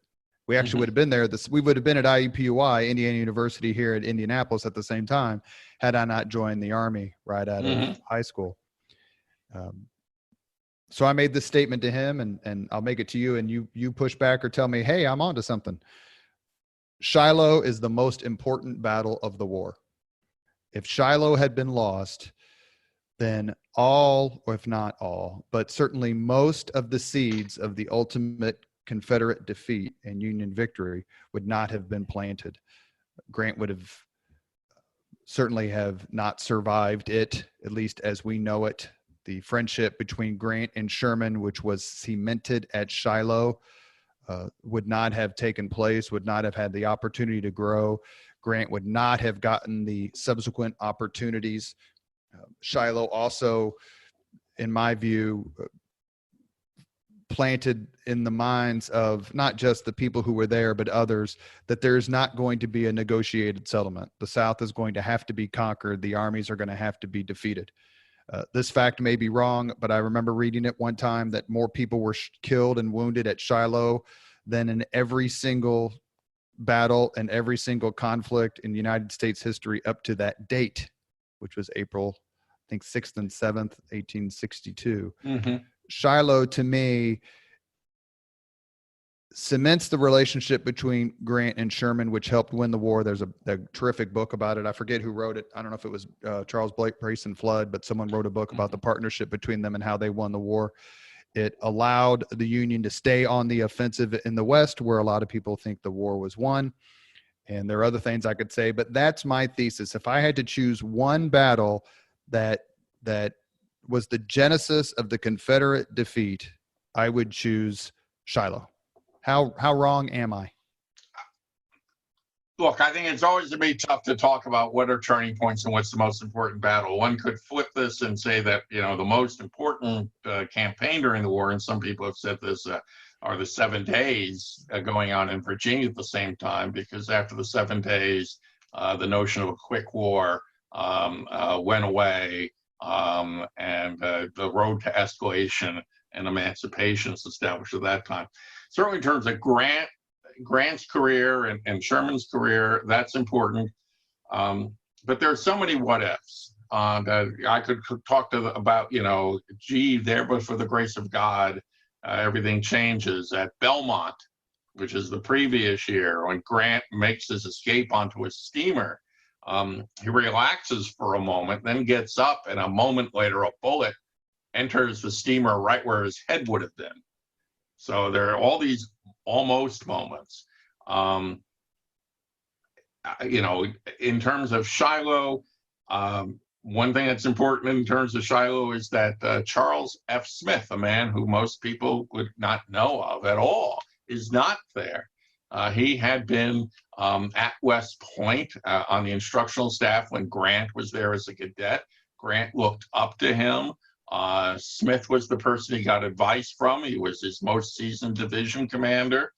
We actually would have been there. We would have been at IUPUI, Indiana University here at Indianapolis at the same time, had I not joined the Army right out of high school. So I made this statement to him, and I'll make it to you, and you push back or tell me, hey, I'm onto something. Shiloh is the most important battle of the war. If Shiloh had been lost, then all, or if not all, but certainly most of the seeds of the ultimate Confederate defeat and Union victory would not have been planted. Grant would have certainly have not survived it, at least as we know it. The friendship between Grant and Sherman, which was cemented at Shiloh, would not have taken place, would not have had the opportunity to grow. Grant would not have gotten the subsequent opportunities. Shiloh also, in my view, planted in the minds of not just the people who were there, but others, that there's not going to be a negotiated settlement. The South is going to have to be conquered. The armies are going to have to be defeated. This fact may be wrong, but I remember reading it one time that more people were killed and wounded at Shiloh than in every single battle and every single conflict in United States history up to that date, which was April, I think, 6th and 7th, 1862. Shiloh, to me, cements the relationship between Grant and Sherman, which helped win the war. There's a terrific book about it. I forget who wrote it. I don't know if it was Charles Blake, Brace and Flood, but someone wrote a book about the partnership between them and how they won the war. It allowed the Union to stay on the offensive in the West, where a lot of people think the war was won. And there are other things I could say, but that's my thesis. If I had to choose one battle that was the genesis of the Confederate defeat, I would choose Shiloh. How wrong am I? Look, I think it's always going to be tough to talk about what are turning points and what's the most important battle. One could flip this and say that, the most important campaign during the war, and some people have said this, are the 7 days going on in Virginia at the same time, because after the 7 days, the notion of a quick war went away, and the road to escalation and emancipation is established at that time. Certainly in terms of Grant's career and Sherman's career, that's important. But there are so many what ifs. I could talk about, there, but for the grace of God, everything changes. At Belmont, which is the previous year, when Grant makes his escape onto a steamer, he relaxes for a moment, then gets up, and a moment later, a bullet enters the steamer right where his head would have been. So there are all these almost moments. In terms of Shiloh, one thing that's important in terms of Shiloh is that Charles F. Smith, a man who most people would not know of at all, is not there. He had been at West Point on the instructional staff when Grant was there as a cadet. Grant looked up to him. Smith was the person he got advice from. He was his most seasoned division commander.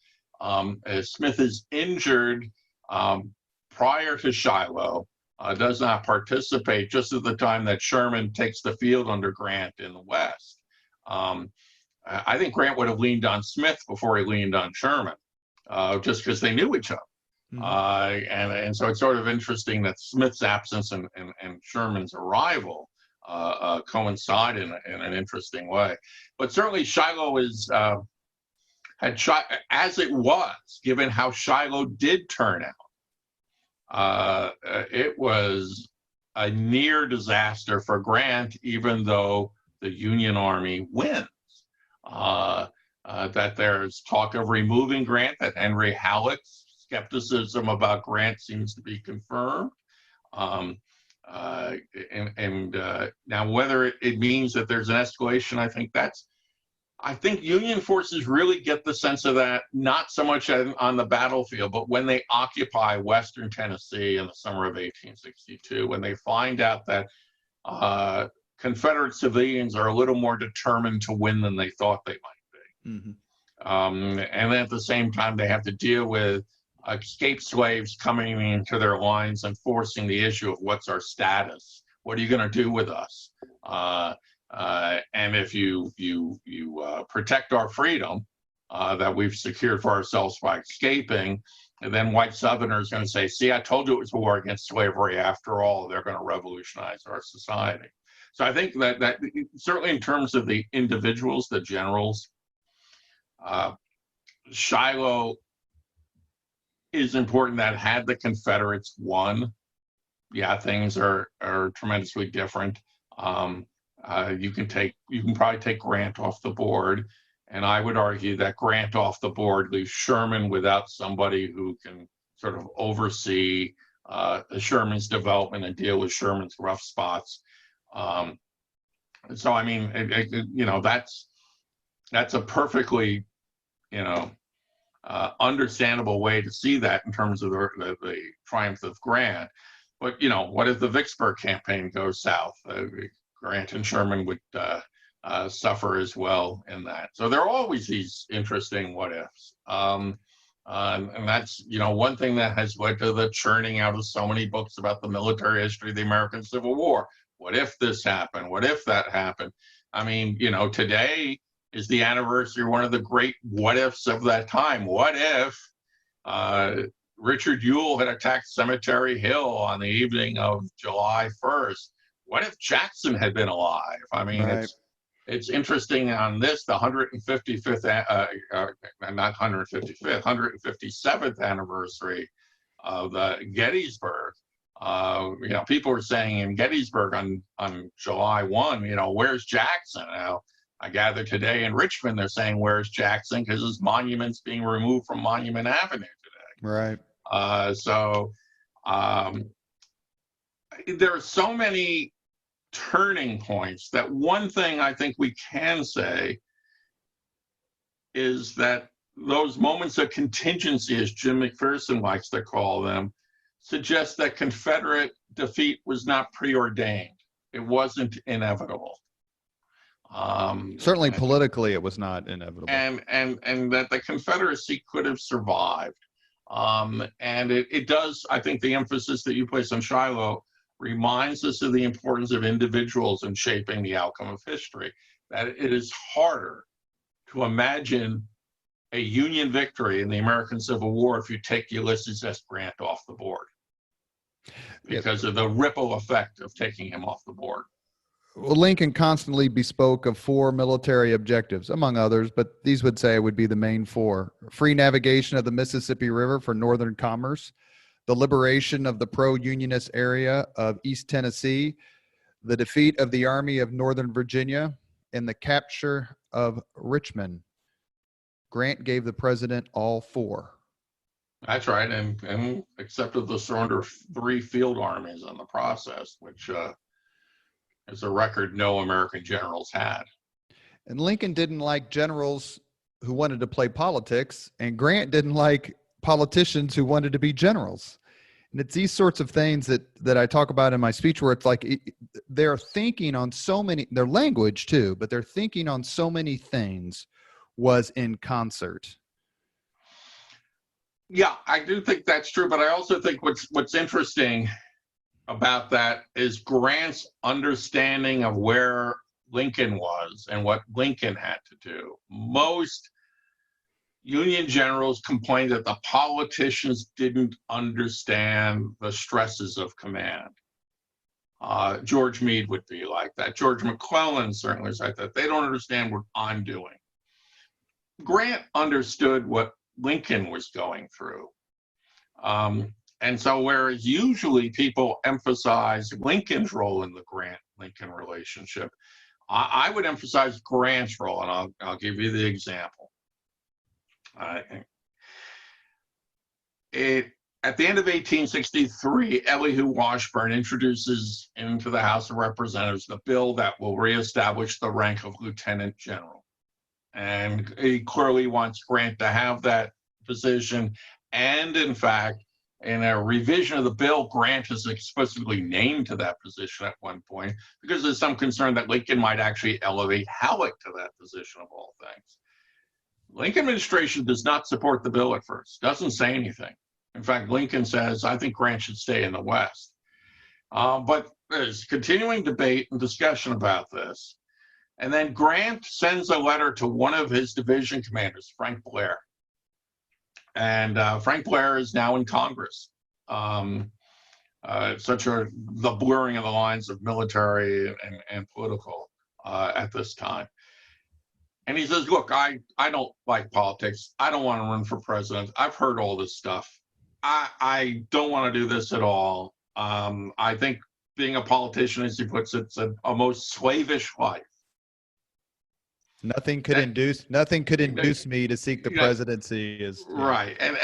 Smith is injured prior to Shiloh, does not participate just at the time that Sherman takes the field under Grant in the West. I think Grant would have leaned on Smith before he leaned on Sherman, just because they knew each other. And so it's sort of interesting that Smith's absence and Sherman's arrival coincide in an interesting way. But certainly Shiloh is, as it was, given how Shiloh did turn out, it was a near disaster for Grant, even though the Union Army wins. That there's talk of removing Grant, that Henry Halleck's skepticism about Grant seems to be confirmed. Now, whether it means that there's an escalation, I think Union forces really get the sense of that, not so much on the battlefield, but when they occupy Western Tennessee in the summer of 1862, when they find out that Confederate civilians are a little more determined to win than they thought they might be. Mm-hmm. And then at the same time, they have to deal with escaped slaves coming into their lines and forcing the issue of what's our status? What are you going to do with us? And if you protect our freedom that we've secured for ourselves by escaping, and then white Southerners are going to say, see, I told you it was a war against slavery. After all, they're going to revolutionize our society. So I think that certainly in terms of the individuals, the generals, Shiloh is important. That had the Confederates won, yeah, things are tremendously different. You can probably take Grant off the board, and I would argue that Grant off the board leaves Sherman without somebody who can sort of oversee Sherman's development and deal with Sherman's rough spots. So I mean, that's a perfectly, understandable way to see that in terms of the triumph of Grant. But what if the Vicksburg campaign goes south? Grant and Sherman would suffer as well in that. So there are always these interesting what ifs. And that's, one thing that has led to the churning out of so many books about the military history of the American Civil War. What if this happened? What if that happened? I mean, today is the anniversary of one of the great what ifs of that time. What if Richard Ewell had attacked Cemetery Hill on the evening of July 1st? What if Jackson had been alive? I mean, right. It's interesting on this, the 155th, not 155th, 157th anniversary of Gettysburg. People were saying in Gettysburg on July 1, where's Jackson? Now, I gather today in Richmond, they're saying, where's Jackson? Because his monument's being removed from Monument Avenue today. Right. So there are so many turning points that one thing I think we can say is that those moments of contingency, as Jim McPherson likes to call them, suggest that Confederate defeat was not preordained. It wasn't inevitable. Certainly politically, it was not inevitable. And that the Confederacy could have survived. And it does, I think the emphasis that you place on Shiloh reminds us of the importance of individuals in shaping the outcome of history, that it is harder to imagine a Union victory in the American Civil War if you take Ulysses S. Grant off the board, because of the ripple effect of taking him off the board. Well, Lincoln constantly bespoke of 4 military objectives, among others, but these would be the main 4. Free navigation of the Mississippi River for northern commerce, the liberation of the pro-Unionist area of East Tennessee, the defeat of the Army of Northern Virginia, and the capture of Richmond. Grant gave the president all 4. That's right, and accepted the surrender of 3 field armies in the process, which is a record no American generals had. And Lincoln didn't like generals who wanted to play politics, and Grant didn't like politicians who wanted to be generals. And it's these sorts of things that I talk about in my speech, where it's like they're thinking on so many, their language too, but they're thinking on so many things was in concert. Yeah, I do think that's true, but I also think what's interesting about that is Grant's understanding of where Lincoln was and what Lincoln had to do. Most Union generals complained that the politicians didn't understand the stresses of command. George Meade would be like that. George McClellan certainly was like that. They don't understand what I'm doing. Grant understood what Lincoln was going through. And so, whereas usually people emphasize Lincoln's role in the Grant-Lincoln relationship, I would emphasize Grant's role, and I'll give you the example. At the end of 1863, Elihu Washburn introduces into the House of Representatives the bill that will reestablish the rank of lieutenant general. And he clearly wants Grant to have that position. And in fact, in a revision of the bill, Grant is explicitly named to that position at one point because there's some concern that Lincoln might actually elevate Halleck to that position of all things. Lincoln administration does not support the bill at first, doesn't say anything. In fact, Lincoln says, I think Grant should stay in the West. But there's continuing debate and discussion about this. And then Grant sends a letter to one of his division commanders, Frank Blair. And Frank Blair is now in Congress. The blurring of the lines of military and political at this time. And he says, look, I don't like politics. I don't want to run for president. I've heard all this stuff. I don't want to do this at all. I think being a politician, as he puts it, it's a most slavish life. Nothing could induce me to seek the presidency. Right, and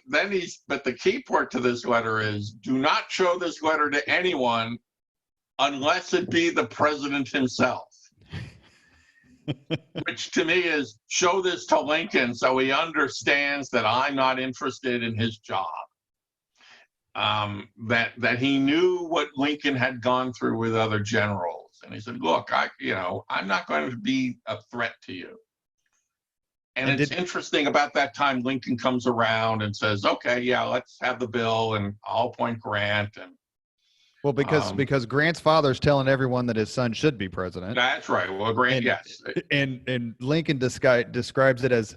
then he's. But the key part to this letter is: do not show this letter to anyone unless it be the president himself. Which to me is show this to Lincoln so he understands that I'm not interested in his job. That he knew what Lincoln had gone through with other generals, and he said, "Look, I'm not going to be a threat to you." And it's interesting about that time. Lincoln comes around and says, "Okay, yeah, let's have the bill, and I'll appoint Grant." And well, because Grant's father's telling everyone that his son should be president. That's right. Well, Grant, yes. And Lincoln describes it as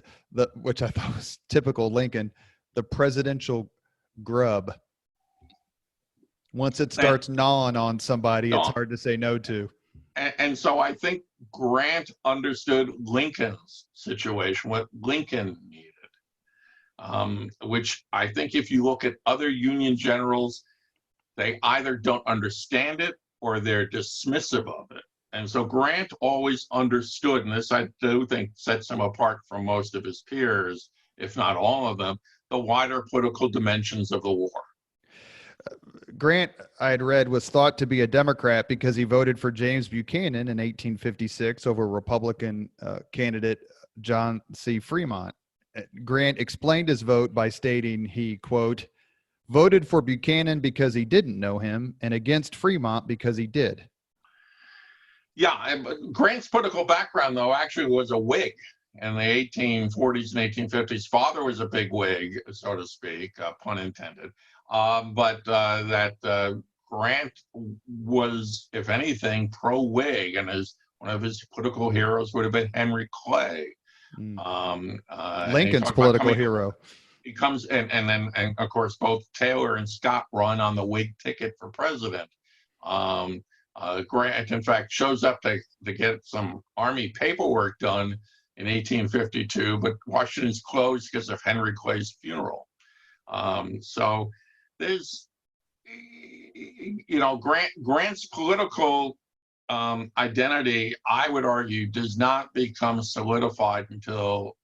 which I thought was typical Lincoln, the presidential grub. Once it starts gnawing on somebody, it's hard to say no to. And so I think Grant understood Lincoln's situation, what Lincoln needed, which I think if you look at other Union generals, they either don't understand it or they're dismissive of it. And so Grant always understood, and this I do think sets him apart from most of his peers, if not all of them, the wider political dimensions of the war. Grant, I had read, was thought to be a Democrat because he voted for James Buchanan in 1856 over Republican candidate John C. Fremont. Grant explained his vote by stating he, quote, voted for Buchanan because he didn't know him and against Fremont because he did. Yeah, Grant's political background, though, actually was a Whig in the 1840s and 1850s. Father was a big Whig, so to speak, pun intended. But Grant was, if anything, pro-Whig, and one of his political heroes would have been Henry Clay. Lincoln's political hero. He comes and of course both Taylor and Scott run on the Whig ticket for president. Grant, in fact, shows up to get some Army paperwork done in 1852, but Washington's closed because of Henry Clay's funeral. So there's, Grant's political identity, I would argue, does not become solidified until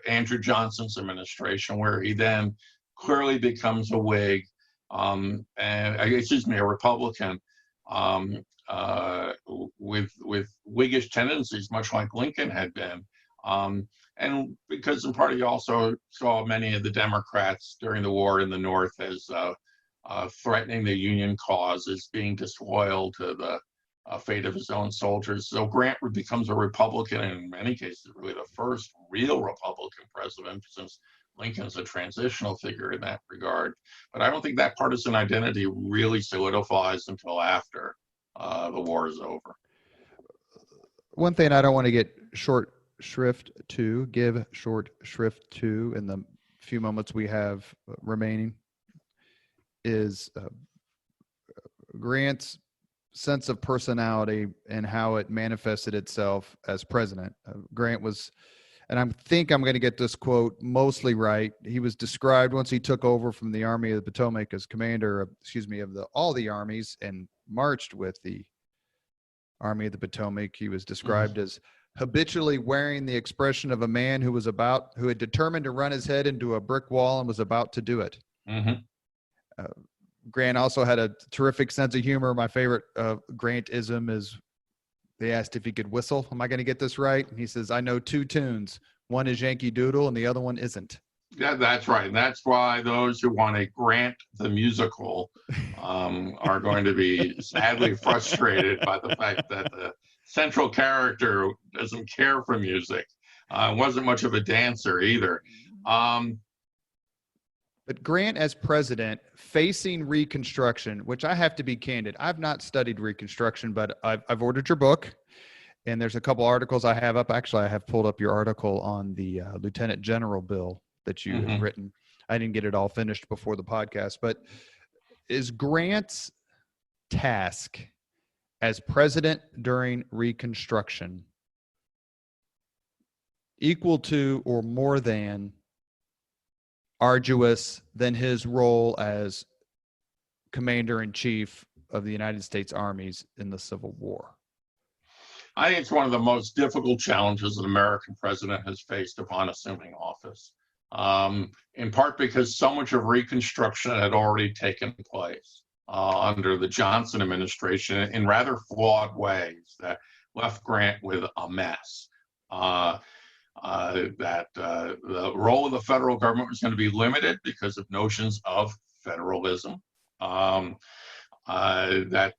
Andrew Johnson's administration, where he then clearly becomes a Whig, a Republican, with Whiggish tendencies, much like Lincoln had been. And because in part he also saw many of the Democrats during the war in the North as threatening the Union cause, as being disloyal to the fate of his own soldiers. So Grant becomes a Republican, and in many cases, really the first real Republican president, since Lincoln's a transitional figure in that regard. But I don't think that partisan identity really solidifies until after the war is over. One thing I don't want to give short shrift to in the few moments we have remaining is Grant's sense of personality and how it manifested itself as president. Grant was, and I think I'm going to get this quote mostly right. He was described once he took over from the Army of the Potomac as commander of, of all the armies and marched with the Army of the Potomac. He was described as habitually wearing the expression of a man who had determined to run his head into a brick wall and was about to do it. Grant also had a terrific sense of humor. My favorite Grantism is, they asked if he could whistle. Am I going to get this right? And he says, I know two tunes. One is Yankee Doodle and the other one isn't. Yeah, that's right. And that's why those who want to Grant the musical are going to be sadly frustrated by the fact that the central character doesn't care for music. Wasn't much of a dancer either. But Grant as president facing Reconstruction, which I have to be candid, I've not studied Reconstruction, but I've ordered your book, and there's a couple articles I have up. Actually, I have pulled up your article on the Lieutenant General bill that you have written. I didn't get it all finished before the podcast, but is Grant's task as president during Reconstruction equal to or more than arduous than his role as commander-in-chief of the United States armies in the Civil War? I think it's one of the most difficult challenges an American president has faced upon assuming office, in part because so much of Reconstruction had already taken place under the Johnson administration in rather flawed ways that left Grant with a mess. That the role of the federal government was going to be limited because of notions of federalism, that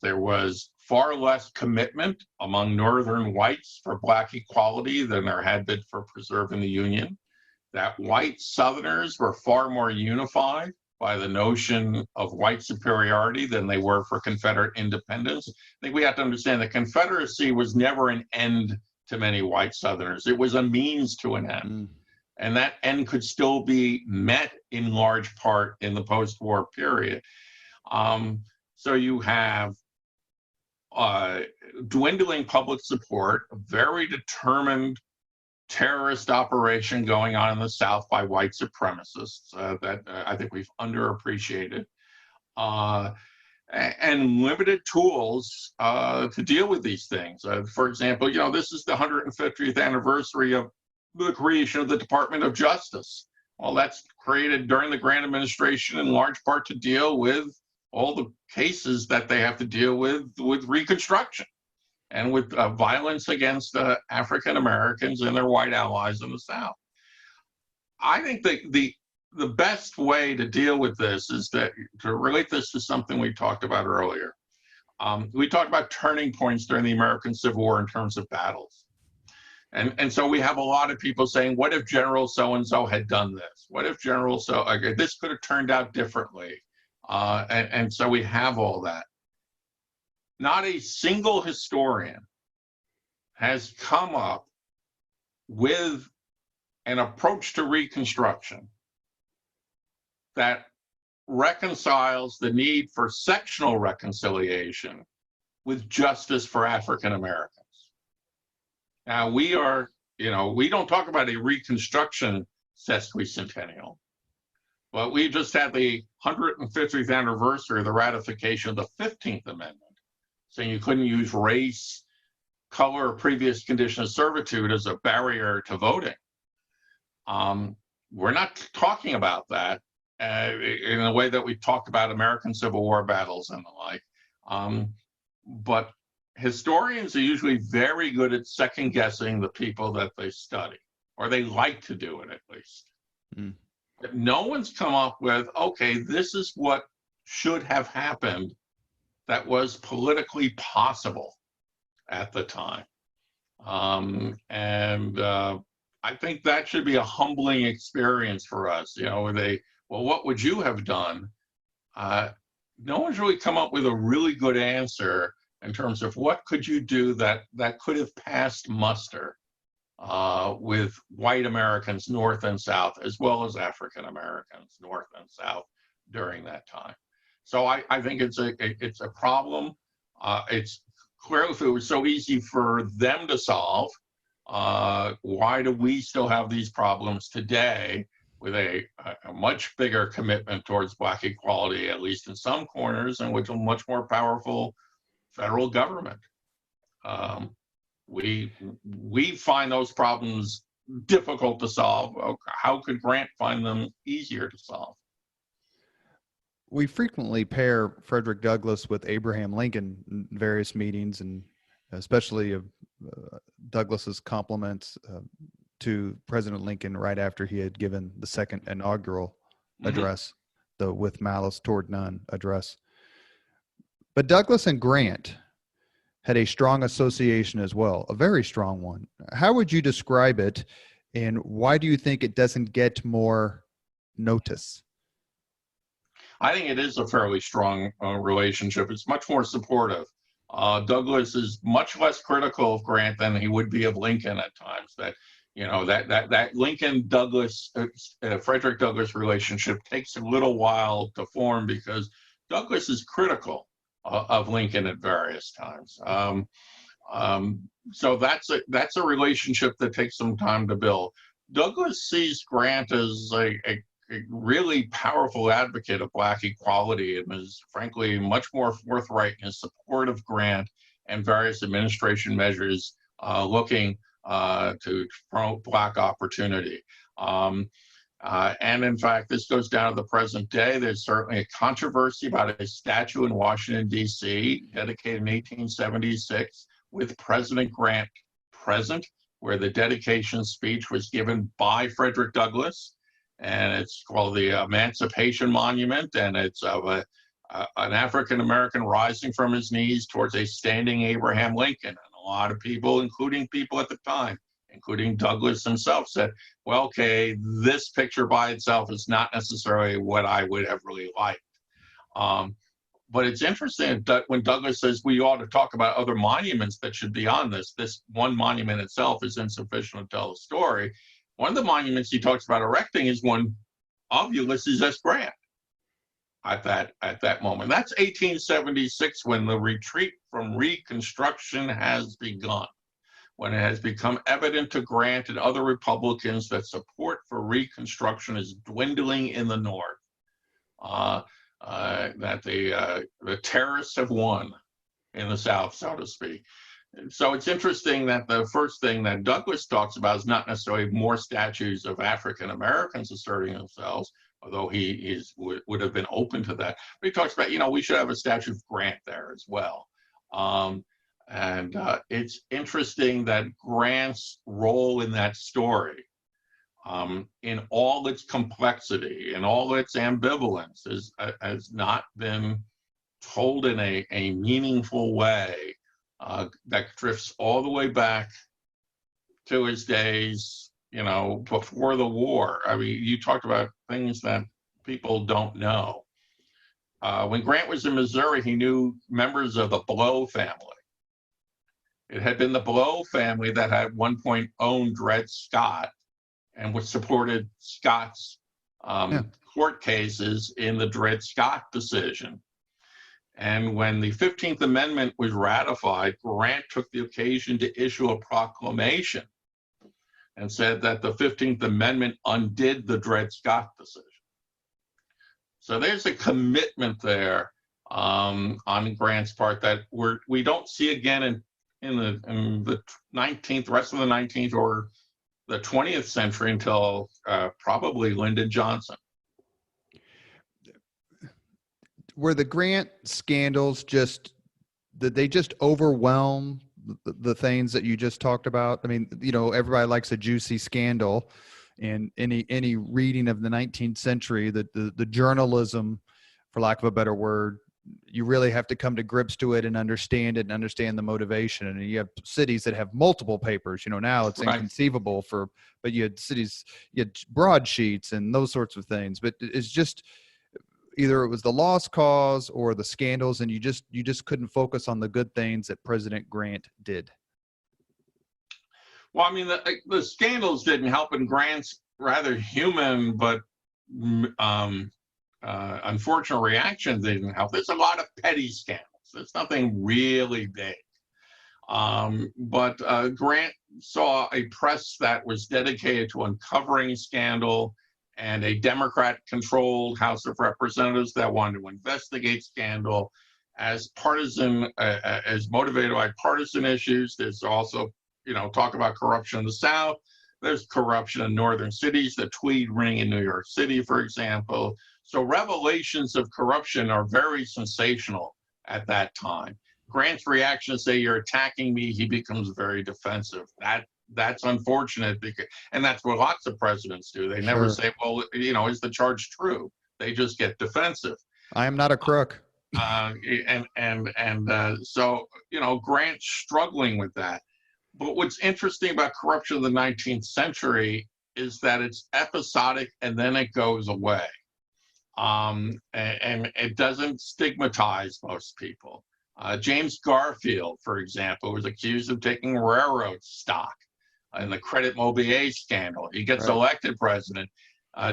there was far less commitment among Northern whites for Black equality than there had been for preserving the Union, that white Southerners were far more unified by the notion of white superiority than they were for Confederate independence. I think we have to understand that Confederacy was never an end to many white Southerners. It was a means to an end. And that end could still be met in large part in the post-war period. So you have dwindling public support, a very determined terrorist operation going on in the South by white supremacists that I think we've underappreciated. And limited tools to deal with these things. For example, this is the 150th anniversary of the creation of the Department of Justice. Well, that's created during the Grant administration in large part to deal with all the cases that they have to deal with Reconstruction and with violence against African Americans and their white allies in the South. I think that the best way to deal with this is to relate this to something we talked about earlier. We talked about turning points during the American Civil War in terms of battles. And so we have a lot of people saying, what if General so-and-so had done this? What if General this could have turned out differently? And so we have all that. Not a single historian has come up with an approach to Reconstruction that reconciles the need for sectional reconciliation with justice for African Americans. Now we don't talk about a Reconstruction sesquicentennial, but we just had the 150th anniversary of the ratification of the 15th Amendment, saying you couldn't use race, color, or previous condition of servitude as a barrier to voting. We're not talking about that in a way that we talked about American Civil War battles and the like. But historians are usually very good at second guessing the people that they study, or they like to do it at least. But no one's come up with, okay, this is what should have happened that was politically possible at the time. I think that should be a humbling experience for us. What would you have done? No one's really come up with a really good answer in terms of what could you do that could have passed muster with white Americans, North and South, as well as African Americans, North and South, during that time. So I think it's a problem. It's clearly, if it was so easy for them to solve, Why do we still have these problems today with a much bigger commitment towards Black equality, at least in some corners, and with a much more powerful federal government? We find those problems difficult to solve. How could Grant find them easier to solve? We frequently pair Frederick Douglass with Abraham Lincoln in various meetings, and especially Douglass's compliments to President Lincoln right after he had given the second inaugural address, the "with malice toward none" address. But Douglass and Grant had a strong association as well, a very strong one. How would you describe it, and why do you think it doesn't get more notice? I think it is a fairly strong relationship. It's much more supportive. Douglass is much less critical of Grant than he would be of Lincoln at times. That Lincoln Douglass Frederick Douglass relationship takes a little while to form because Douglass is critical of Lincoln at various times. So that's a relationship that takes some time to build. Douglass sees Grant as a really powerful advocate of Black equality and is frankly much more forthright in his support of Grant and various administration measures looking to promote Black opportunity. And in fact, this goes down to the present day. There's certainly a controversy about a statue in Washington, D.C., dedicated in 1876, with President Grant present, where the dedication speech was given by Frederick Douglass. And it's called the Emancipation Monument, and it's of an African-American rising from his knees towards a standing Abraham Lincoln. And a lot of people, including people at the time, including Douglass himself, said, well, okay, this picture by itself is not necessarily what I would have really liked. But it's interesting that when Douglass says we ought to talk about other monuments that should be on this one monument itself is insufficient to tell the story. One of the monuments he talks about erecting is one of Ulysses S. Grant at that moment. That's 1876, when the retreat from Reconstruction has begun, when it has become evident to Grant and other Republicans that support for Reconstruction is dwindling in the North, that the terrorists have won in the South, so to speak. So it's interesting that the first thing that Douglass talks about is not necessarily more statues of African Americans asserting themselves, although he would have been open to that. But he talks about, we should have a statue of Grant there as well. And it's interesting that Grant's role in that story, in all its complexity and all its ambivalence, has not been told in a meaningful way. That drifts all the way back to his days, before the war. I mean, you talked about things that people don't know. When Grant was in Missouri, he knew members of the Blow family. It had been the Blow family that had at one point owned Dred Scott and was supported Scott's court cases in the Dred Scott decision. And when the 15th Amendment was ratified, Grant took the occasion to issue a proclamation and said that the 15th Amendment undid the Dred Scott decision. So there's a commitment there on Grant's part that we don't see again in the 19th, rest of the 19th or the 20th century until probably Lyndon Johnson. Were the Grant scandals did they just overwhelm the things that you just talked about? I mean, everybody likes a juicy scandal, and any reading of the 19th century, the journalism, for lack of a better word, you really have to come to grips to it and understand it and understand the motivation. And you have cities that have multiple papers, now it's inconceivable but you had cities, you had broadsheets and those sorts of things, but it's just, either it was the lost cause or the scandals, and you just couldn't focus on the good things that President Grant did. Well, I mean, the scandals didn't help, and Grant's rather human but unfortunate reaction didn't help. There's a lot of petty scandals. There's nothing really big. But Grant saw a press that was dedicated to uncovering scandal and a Democrat-controlled House of Representatives that wanted to investigate scandal as partisan, as motivated by partisan issues. There's also, talk about corruption in the South. There's corruption in northern cities, the Tweed ring in New York City, for example. So revelations of corruption are very sensational at that time. Grant's reaction to say, "You're attacking me," he becomes very defensive. That's unfortunate, and that's what lots of presidents do. They never say, "Well, is the charge true?" They just get defensive. I am not a crook. So Grant's struggling with that. But what's interesting about corruption in the 19th century is that it's episodic and then it goes away, and it doesn't stigmatize most people. James Garfield, for example, was accused of taking railroad stock in the Credit Mobilier scandal. He gets elected president.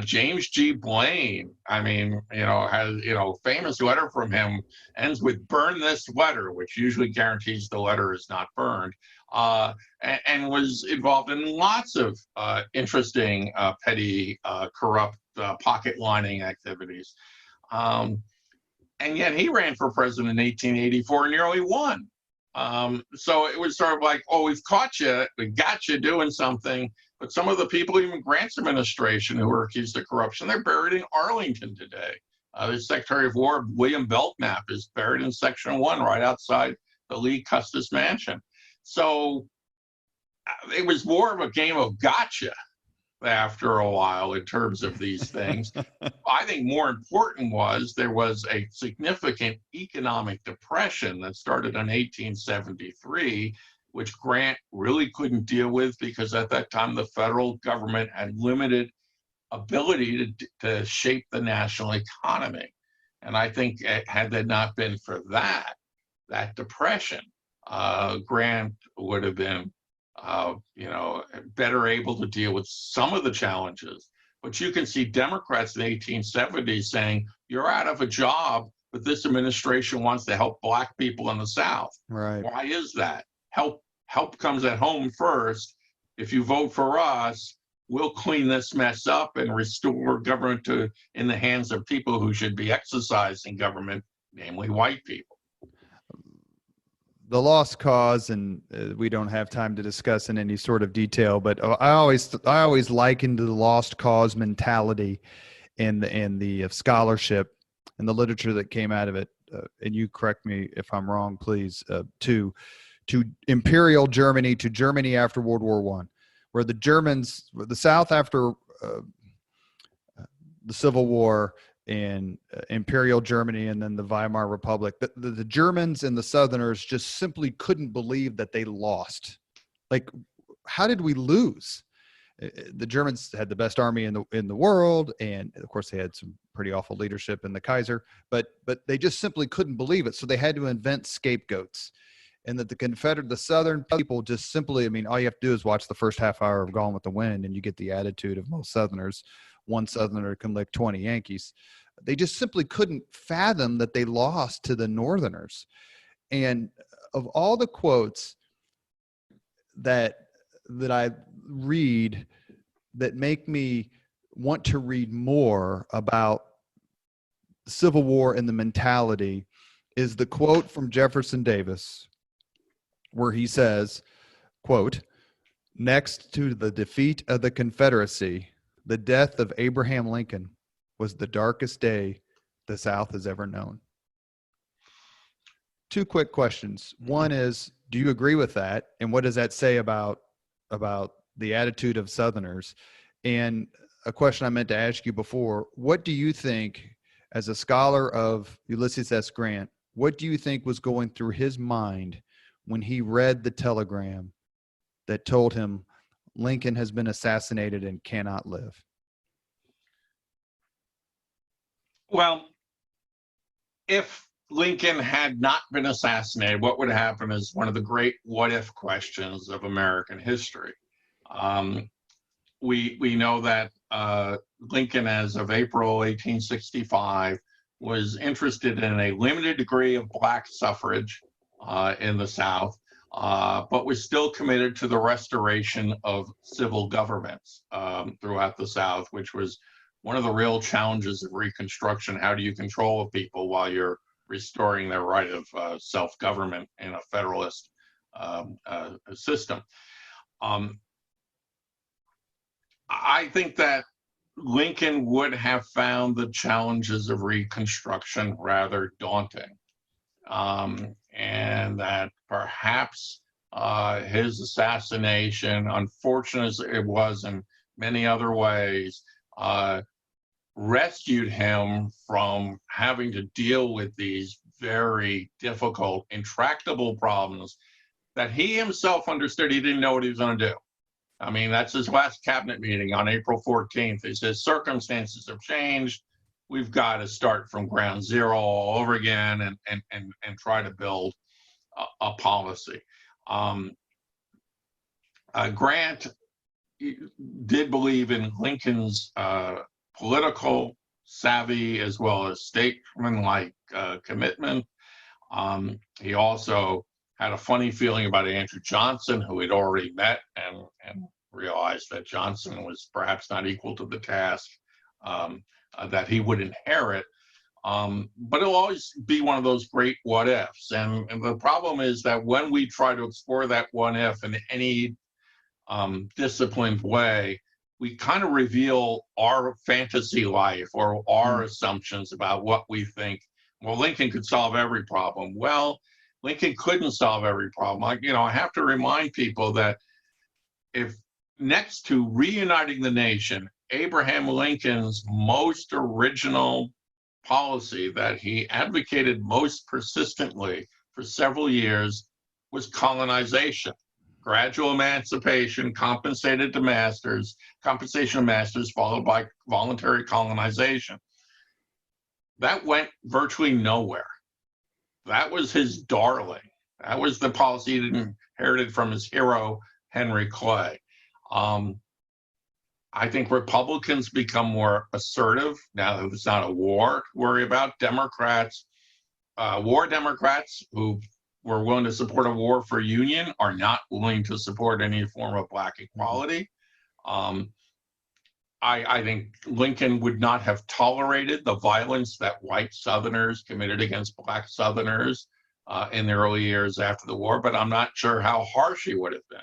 James G. Blaine, has, famous letter from him ends with "burn this letter," which usually guarantees the letter is not burned, and was involved in lots of interesting, petty, corrupt pocket lining activities. And yet he ran for president in 1884 and nearly won. So it was sort of like, "Oh, we've caught you, we got you doing something." But some of the people, even Grant's administration, who were accused of corruption, they're buried in Arlington today. The Secretary of War, William Belknap, is buried in Section 1 right outside the Lee Custis Mansion. So it was more of a game of gotcha after a while in terms of these things. I think more important was there was a significant economic depression that started in 1873, which Grant really couldn't deal with because at that time the federal government had limited ability to shape the national economy. And I think had there not been for that depression, Grant would have been better able to deal with some of the challenges. But you can see Democrats in the 1870s saying, "You're out of a job, but this administration wants to help Black people in the South." Right. Why is that? Help comes at home first. If you vote for us, we'll clean this mess up and restore government in the hands of people who should be exercising government, namely white people. The lost cause, and we don't have time to discuss in any sort of detail, but I always likened the lost cause mentality and the scholarship and the literature that came out of it, and you correct me if I'm wrong, please, to Imperial Germany, to Germany after World War I, where the South after the Civil War, and Imperial Germany, and then the Weimar Republic, the Germans and the Southerners just simply couldn't believe that they lost. Like, how did we lose? The Germans had the best army in the world, and of course they had some pretty awful leadership in the Kaiser, but they just simply couldn't believe it. So they had to invent scapegoats, and that the Southern people just simply, all you have to do is watch the first half hour of Gone with the Wind, and you get the attitude of most Southerners. One Southerner can lick 20 Yankees. They just simply couldn't fathom that they lost to the Northerners. And of all the quotes that I read that make me want to read more about the Civil War and the mentality is the quote from Jefferson Davis, where he says, quote, "Next to the defeat of the Confederacy, the death of Abraham Lincoln was the darkest day the South has ever known." Two quick questions. One is, do you agree with that? And what does that say about the attitude of Southerners? And a question I meant to ask you before, what do you think, as a scholar of Ulysses S. Grant, what do you think was going through his mind when he read the telegram that told him Lincoln has been assassinated and cannot live? Well, if Lincoln had not been assassinated, what would happen is one of the great what-if questions of American history. We know that Lincoln, as of April 1865, was interested in a limited degree of Black suffrage in the South, but was still committed to the restoration of civil governments throughout the South, which was one of the real challenges of Reconstruction. How do you control people while you're restoring their right of self-government in a federalist system? I think that Lincoln would have found the challenges of Reconstruction rather daunting, and that perhaps his assassination, unfortunate as it was in many other ways, rescued him from having to deal with these very difficult, intractable problems that he himself understood he didn't know what he was going to do. I mean, that's his last cabinet meeting on April 14th. He says, circumstances have changed. We've got to start from ground zero all over again and try to build a policy. Grant did believe in Lincoln's political savvy as well as statesman-like commitment. He also had a funny feeling about Andrew Johnson, who he'd already met, and realized that Johnson was perhaps not equal to the task that he would inherit. But it'll always be one of those great what ifs. And the problem is that when we try to explore that what if in any disciplined way, we kind of reveal our fantasy life or our assumptions about what we think. Well, Lincoln could solve every problem. Well, Lincoln couldn't solve every problem. I have to remind people that if next to reuniting the nation, Abraham Lincoln's most original policy that he advocated most persistently for several years was colonization, gradual emancipation, compensation of masters, followed by voluntary colonization. That went virtually nowhere. That was his darling. That was the policy he inherited from his hero, Henry Clay. I think Republicans become more assertive now that it's not a war to worry about. Democrats, war Democrats who were willing to support a war for union are not willing to support any form of black equality. I think Lincoln would not have tolerated the violence that white Southerners committed against black Southerners in the early years after the war, but I'm not sure how harsh he would have been.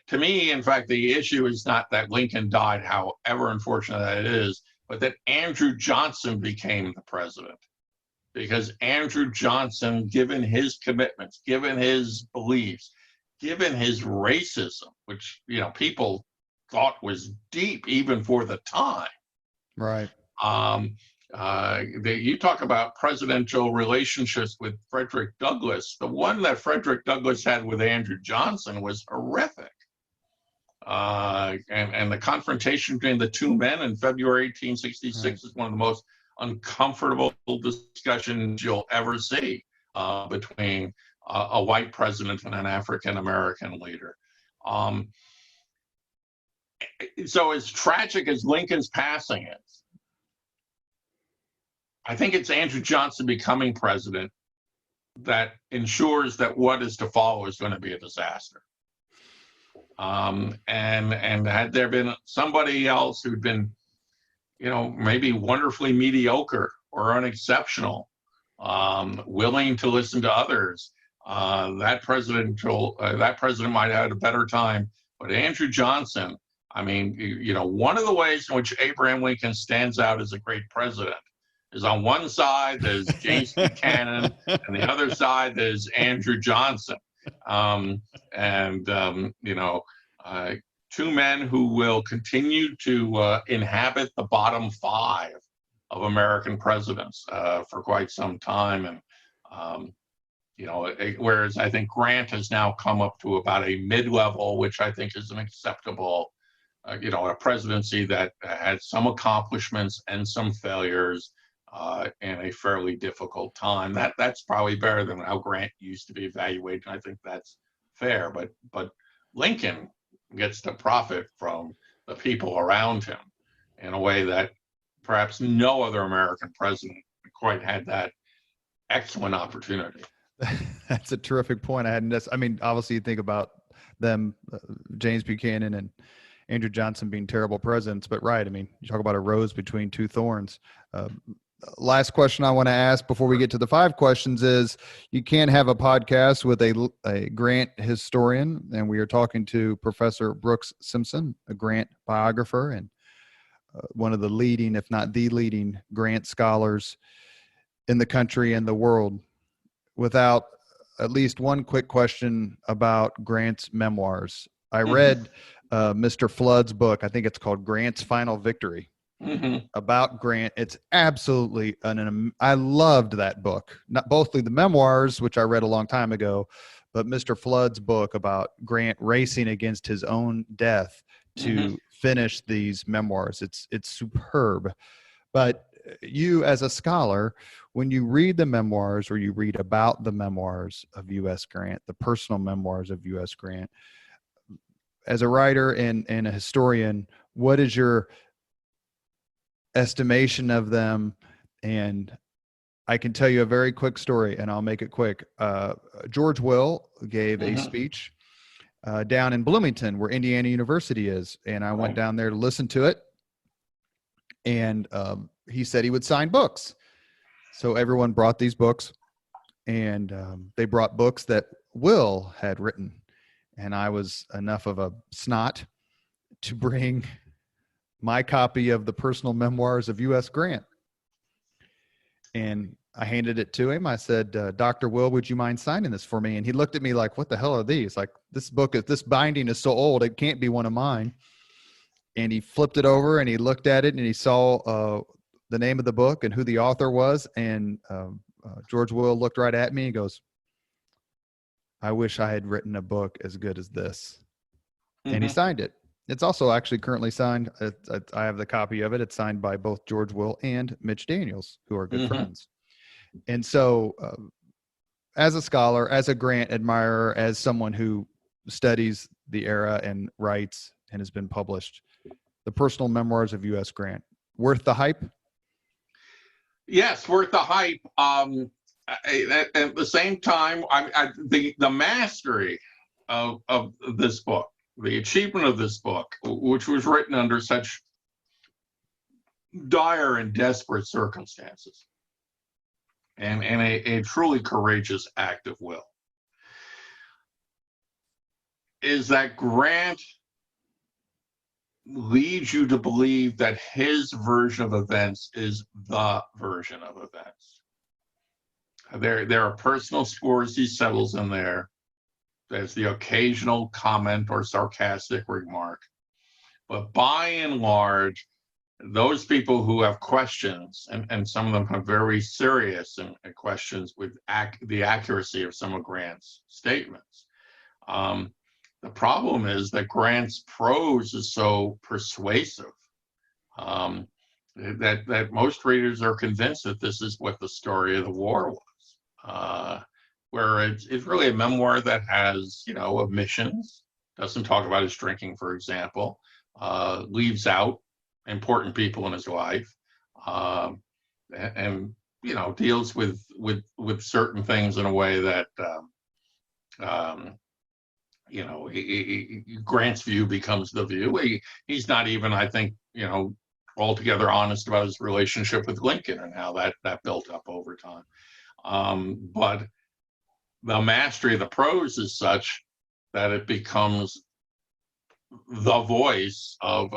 To me, in fact, the issue is not that Lincoln died, however unfortunate that it is, but that Andrew Johnson became the president. Because Andrew Johnson, given his commitments, given his beliefs, given his racism, which people thought was deep even for the time. Right. You talk about presidential relationships with Frederick Douglass. The one that Frederick Douglass had with Andrew Johnson was horrific. And the confrontation between the two men in February 1866 is one of the most uncomfortable discussions you'll ever see between a white president and an African-American leader. So as tragic as Lincoln's passing is, I think it's Andrew Johnson becoming president that ensures that what is to follow is going to be a disaster. And had there been somebody else who'd been, maybe wonderfully mediocre or unexceptional, willing to listen to others, that president might have had a better time. But Andrew Johnson, one of the ways in which Abraham Lincoln stands out as a great president is on one side there's James Buchanan, and the other side there's Andrew Johnson. Two men who will continue to inhabit the bottom five of American presidents for quite some time. And, whereas I think Grant has now come up to about a mid-level, which I think is an acceptable, a presidency that had some accomplishments and some failures in a fairly difficult time. That's probably better than how Grant used to be evaluated. And I think that's fair, but Lincoln gets to profit from the people around him in a way that perhaps no other American president quite had that excellent opportunity. That's a terrific point. I mean, obviously you think about them, James Buchanan and Andrew Johnson being terrible presidents, but right. I mean, you talk about a rose between two thorns. Uh, Last question I want to ask before we get to the 5 questions is, you can't have a podcast with a Grant historian, and we are talking to Professor Brooks Simpson, a Grant biographer and one of the leading, if not the leading, Grant scholars in the country and the world, without at least one quick question about Grant's memoirs. I read Mr. Flood's book. I think it's called Grant's Final Victory. About Grant. It's absolutely I loved that book. Not bothly the memoirs, which I read a long time ago, but Mr. Flood's book about Grant racing against his own death to finish these memoirs. It's superb. But you, as a scholar, when you read the memoirs, or you read about the memoirs of U.S. Grant, the personal memoirs of U.S. Grant, as a writer and a historian, what is your estimation of them? And I can tell you a very quick story, and I'll make it quick. George Will gave a speech down in Bloomington, where Indiana University is, and I went down there to listen to it. And he said he would sign books. So everyone brought these books, and they brought books that Will had written. And I was enough of a snot to bring my copy of the personal memoirs of U.S. Grant. And I handed it to him. I said, Dr. Will, would you mind signing this for me? And he looked at me like, what the hell are these? Like, this binding is so old, it can't be one of mine. And he flipped it over and he looked at it and he saw the name of the book and who the author was. And George Will looked right at me and goes, I wish I had written a book as good as this. And he signed it. It's also actually currently signed. I have the copy of it. It's signed by both George Will and Mitch Daniels, who are good friends. And so as a scholar, as a Grant admirer, as someone who studies the era and writes and has been published, the personal memoirs of U.S. Grant, worth the hype? Yes, worth the hype. At the same time, the mastery of this book, the achievement of this book, which was written under such dire and desperate circumstances, and a truly courageous act of will, is that Grant leads you to believe that his version of events is the version of events. There are personal scores he settles in there. There's the occasional comment or sarcastic remark. But by and large, those people who have questions, and some of them have very serious questions with the accuracy of some of Grant's statements. The problem is that Grant's prose is so persuasive that most readers are convinced that this is what the story of the war was. Where it's really a memoir that has, omissions, doesn't talk about his drinking, for example, leaves out important people in his life, and deals with certain things in a way that Grant's view becomes the view. He's not even, I think, altogether honest about his relationship with Lincoln and how that built up over time. But the mastery of the prose is such that it becomes the voice of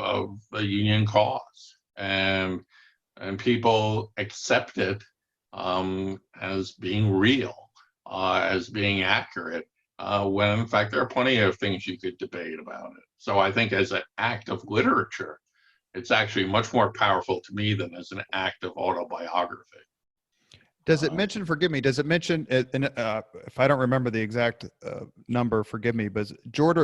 the Union cause, and people accept it as being real, as being accurate, when in fact there are plenty of things you could debate about it. So I think as an act of literature, it's actually much more powerful to me than as an act of autobiography. Does it mention, does it mention, if I don't remember the exact number, forgive me, but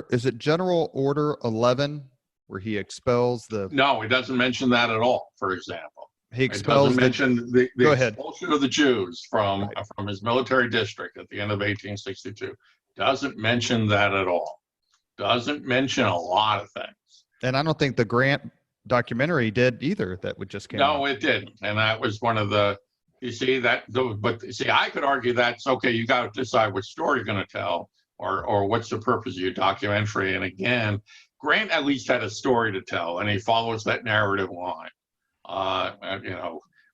is it General Order 11 where he expels the... No, it doesn't mention that at all, for example. He expels... It doesn't mention the Go ahead. expulsion of the Jews from his military district at the end of 1862. Doesn't mention that at all. Doesn't mention a lot of things. And I don't think the Grant documentary did either, that would just came out. No, it didn't. And that was one of the You see that, but see, I could argue that's okay. You got to decide which story you're going to tell, or what's the purpose of your documentary. And again, Grant at least had a story to tell, and he follows that narrative line.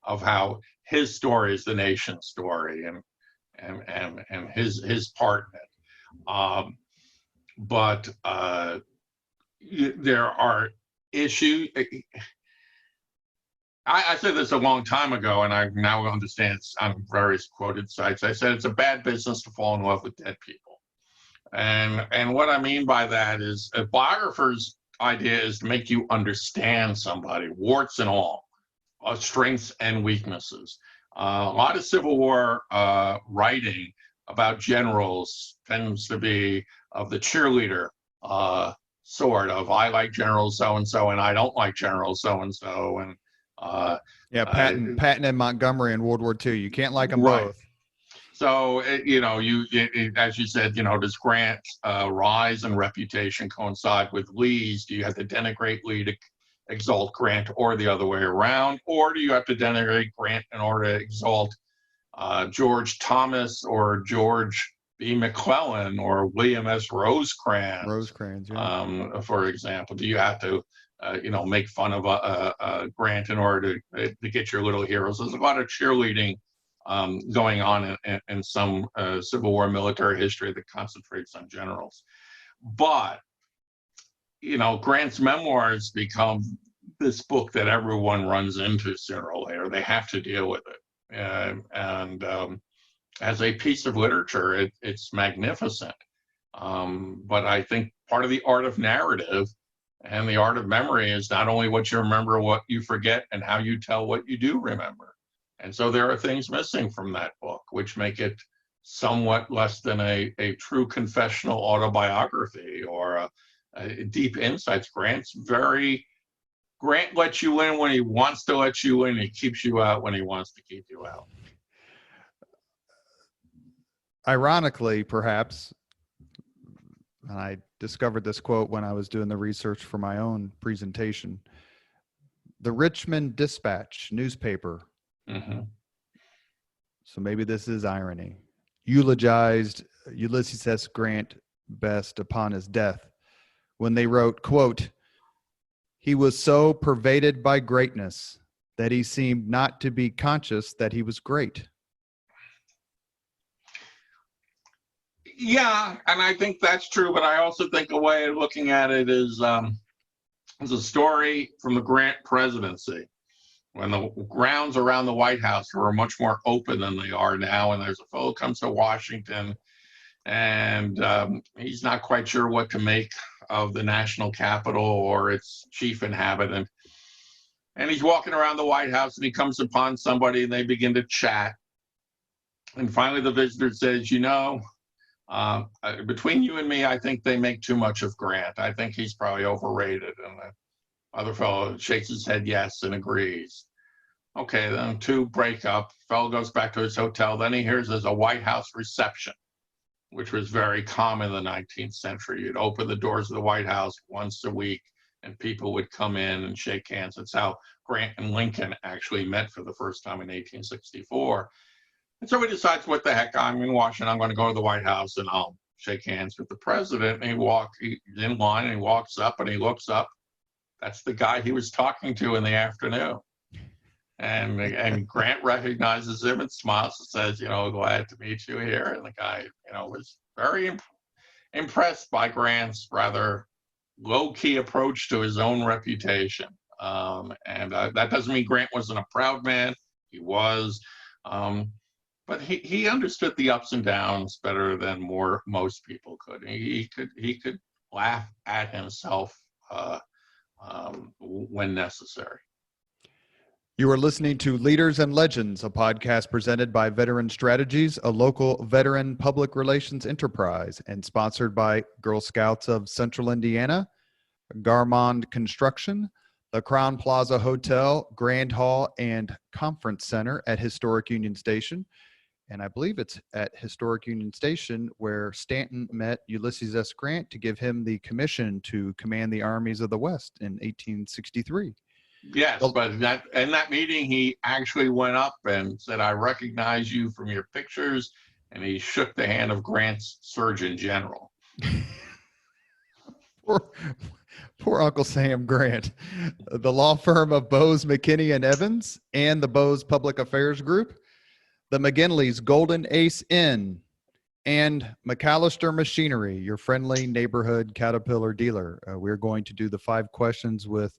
Of how his story is the nation's story, and his part in it. But there are issues. I said this a long time ago, and I now understand on various quoted sites. I said it's a bad business to fall in love with dead people. And what I mean by that is a biographer's idea is to make you understand somebody, warts and all, strengths and weaknesses. A lot of Civil War writing about generals tends to be of the cheerleader sort of, I like General so-and-so and I don't like General so-and-so. And Patton and Montgomery in World War II. You can't like them right. both. So, as you said, does Grant's rise and reputation coincide with Lee's? Do you have to denigrate Lee to exalt Grant, or the other way around? Or do you have to denigrate Grant in order to exalt George Thomas or George B. McClellan or William S. Rosecrans, yeah. For example? Do you have to make fun of Grant in order to get your little heroes? There's a lot of cheerleading going on in some Civil War military history that concentrates on generals. But, Grant's memoirs become this book that everyone runs into sooner or later. They have to deal with it. And as a piece of literature, it's magnificent. But I think part of the art of narrative and the art of memory is not only what you remember, what you forget, and how you tell what you do remember. And so there are things missing from that book, which make it somewhat less than a true confessional autobiography or a deep insights. Grant lets you in when he wants to let you in. He keeps you out when he wants to keep you out. Ironically, perhaps, and I discovered this quote when I was doing the research for my own presentation, the Richmond Dispatch newspaper, so maybe this is irony, eulogized Ulysses S. Grant best upon his death when they wrote, quote, "He was so pervaded by greatness that he seemed not to be conscious that he was great." Yeah, and I think that's true, but I also think a way of looking at it is a story from the Grant presidency, when the grounds around the White House were much more open than they are now. And there's a fellow who comes to Washington, and he's not quite sure what to make of the national capital or its chief inhabitant. And he's walking around the White House, and he comes upon somebody, and they begin to chat. And finally, the visitor says, between you and me, I think they make too much of Grant. I think he's probably overrated. And the other fellow shakes his head yes and agrees. Okay, then two break up. Fellow goes back to his hotel. Then he hears there's a White House reception, which was very common in the 19th century. You'd open the doors of the White House once a week, and people would come in and shake hands. That's how Grant and Lincoln actually met for the first time in 1864. And so he decides, what the heck, I'm in Washington, I'm going to go to the White House and I'll shake hands with the president. And he's in line, and he walks up and he looks up. That's the guy he was talking to in the afternoon. And Grant recognizes him and smiles and says, glad to meet you here. And the guy, was very impressed by Grant's rather low-key approach to his own reputation. And that doesn't mean Grant wasn't a proud man. He was. But he understood the ups and downs better than most people could. He could laugh at himself when necessary. You are listening to Leaders and Legends, a podcast presented by Veteran Strategies, a local veteran public relations enterprise, and sponsored by Girl Scouts of Central Indiana, Garmond Construction, the Crown Plaza Hotel, Grand Hall, and Conference Center at Historic Union Station. And I believe it's at Historic Union Station where Stanton met Ulysses S. Grant to give him the commission to command the armies of the West in 1863. Yes, but in that meeting, he actually went up and said, "I recognize you from your pictures," and he shook the hand of Grant's Surgeon General. Poor, poor Uncle Sam Grant. The law firm of Bose, McKinney, and Evans and the Bose Public Affairs Group, the McGinley's Golden Ace Inn, and McAllister Machinery, your friendly neighborhood Caterpillar dealer. We're going to do the 5 questions with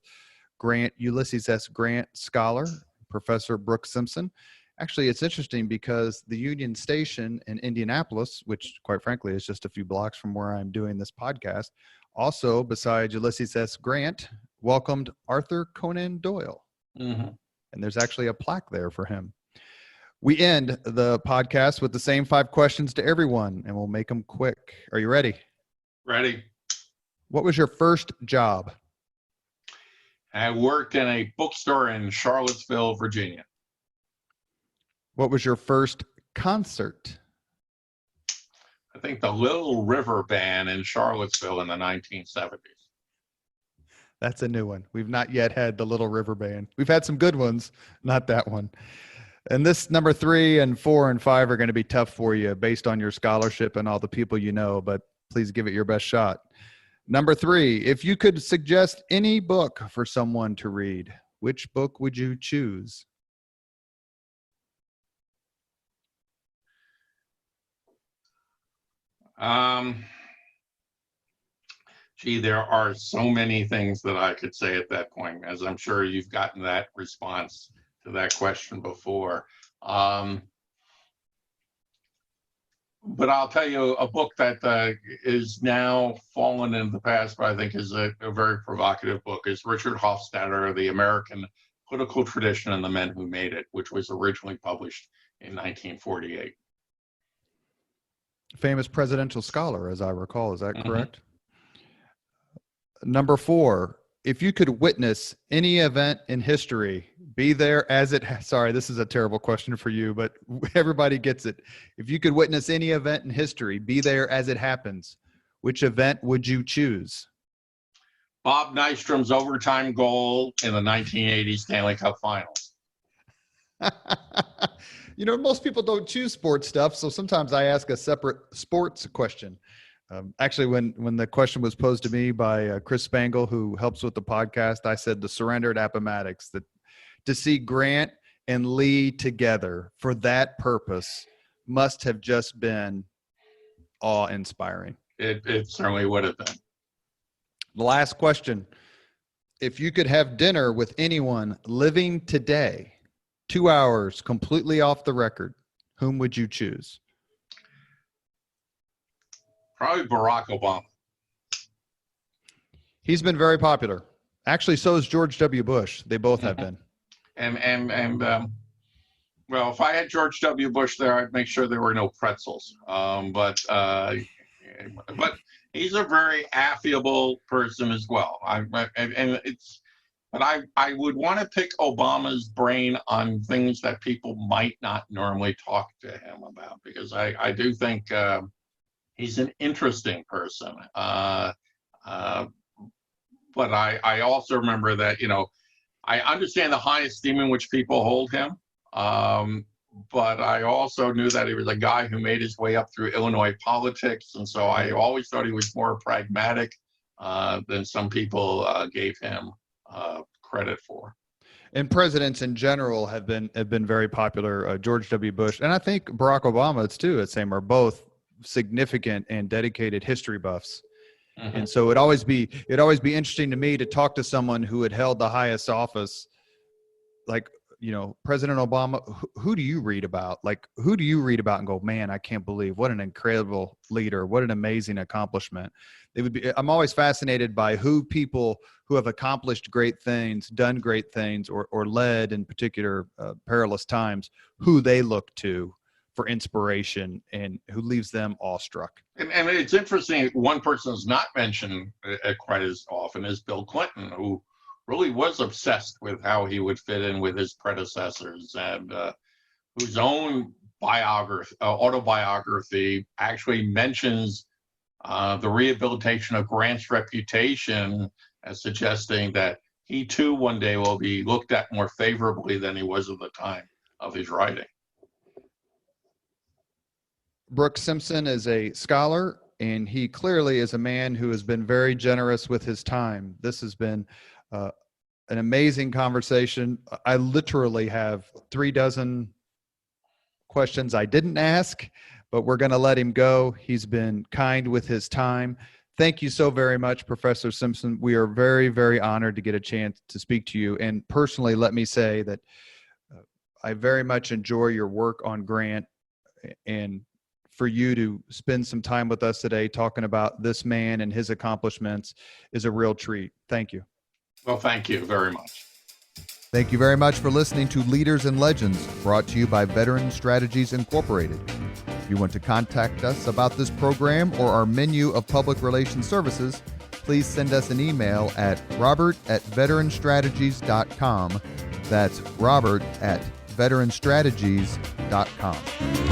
Grant, Ulysses S. Grant scholar, Professor Brooks Simpson. Actually, it's interesting because the Union Station in Indianapolis, which quite frankly is just a few blocks from where I'm doing this podcast, also, besides Ulysses S. Grant, welcomed Arthur Conan Doyle. Mm-hmm. And there's actually a plaque there for him. We end the podcast with the same 5 questions to everyone, and we'll make them quick. Are you ready? Ready. What was your first job? I worked in a bookstore in Charlottesville, Virginia. What was your first concert? I think the Little River Band in Charlottesville in the 1970s. That's a new one. We've not yet had the Little River Band. We've had some good ones, not that one. And this number 3 and 4 and 5 are going to be tough for you based on your scholarship and all the people you know, but please give it your best shot. Number 3, if you could suggest any book for someone to read, which book would you choose? There are so many things that I could say at that point, as I'm sure you've gotten that response to that question before. But I'll tell you a book that is now fallen into the past, but I think is a very provocative book, is Richard Hofstadter, The American Political Tradition and the Men Who Made It, which was originally published in 1948. Famous presidential scholar, as I recall. Is that correct? Mm-hmm. Number 4, if you could witness any event in history, be there as it, sorry, this is a terrible question for you, but everybody gets it. If you could witness any event in history, be there as it happens, which event would you choose? Bob Nystrom's overtime goal in the 1980 Stanley Cup Finals. You know, most people don't choose sports stuff, so sometimes I ask a separate sports question. Actually, when the question was posed to me by Chris Spangle, who helps with the podcast, I said the surrender at Appomattox, that to see Grant and Lee together for that purpose must have just been awe-inspiring. It certainly would have been. The last question. If you could have dinner with anyone living today, 2 hours, completely off the record, whom would you choose? Probably Barack Obama. He's been very popular. Actually, so is George W. Bush. They both have been. Well, if I had George W. Bush there, I'd make sure there were no pretzels. But he's a very affable person as well. But I would want to pick Obama's brain on things that people might not normally talk to him about, because I do think he's an interesting person. But I also remember that, I understand the high esteem in which people hold him. But I also knew that he was a guy who made his way up through Illinois politics. And so I always thought he was more pragmatic than some people gave him credit for. And presidents in general have been very popular. George W. Bush, and I think Barack Obama, are both significant and dedicated history buffs. Mm-hmm. And so it'd always be interesting to me to talk to someone who had held the highest office, like, President Obama. Who do you read about? Like, who do you read about and go, man, I can't believe what an incredible leader, what an amazing accomplishment. I'm always fascinated by people who have accomplished great things, done great things, or led in particular perilous times, who they look to for inspiration and who leaves them awestruck. And it's interesting, one person is not mentioned quite as often as Bill Clinton, who really was obsessed with how he would fit in with his predecessors, and whose own autobiography actually mentions the rehabilitation of Grant's reputation as suggesting that he too one day will be looked at more favorably than he was at the time of his writing. Brooks Simpson is a scholar, and he clearly is a man who has been very generous with his time. This has been an amazing conversation. I literally have 36 questions I didn't ask, but we're going to let him go. He's been kind with his time. Thank you so very much, Professor Simpson. We are very, very honored to get a chance to speak to you. And personally, let me say that I very much enjoy your work on Grant, and for you to spend some time with us today talking about this man and his accomplishments is a real treat. Thank you. Well, thank you very much. Thank you very much for listening to Leaders and Legends, brought to you by Veteran Strategies Incorporated. If you want to contact us about this program or our menu of public relations services, please send us an email at robert@veteranstrategies.com. That's robert@veteranstrategies.com.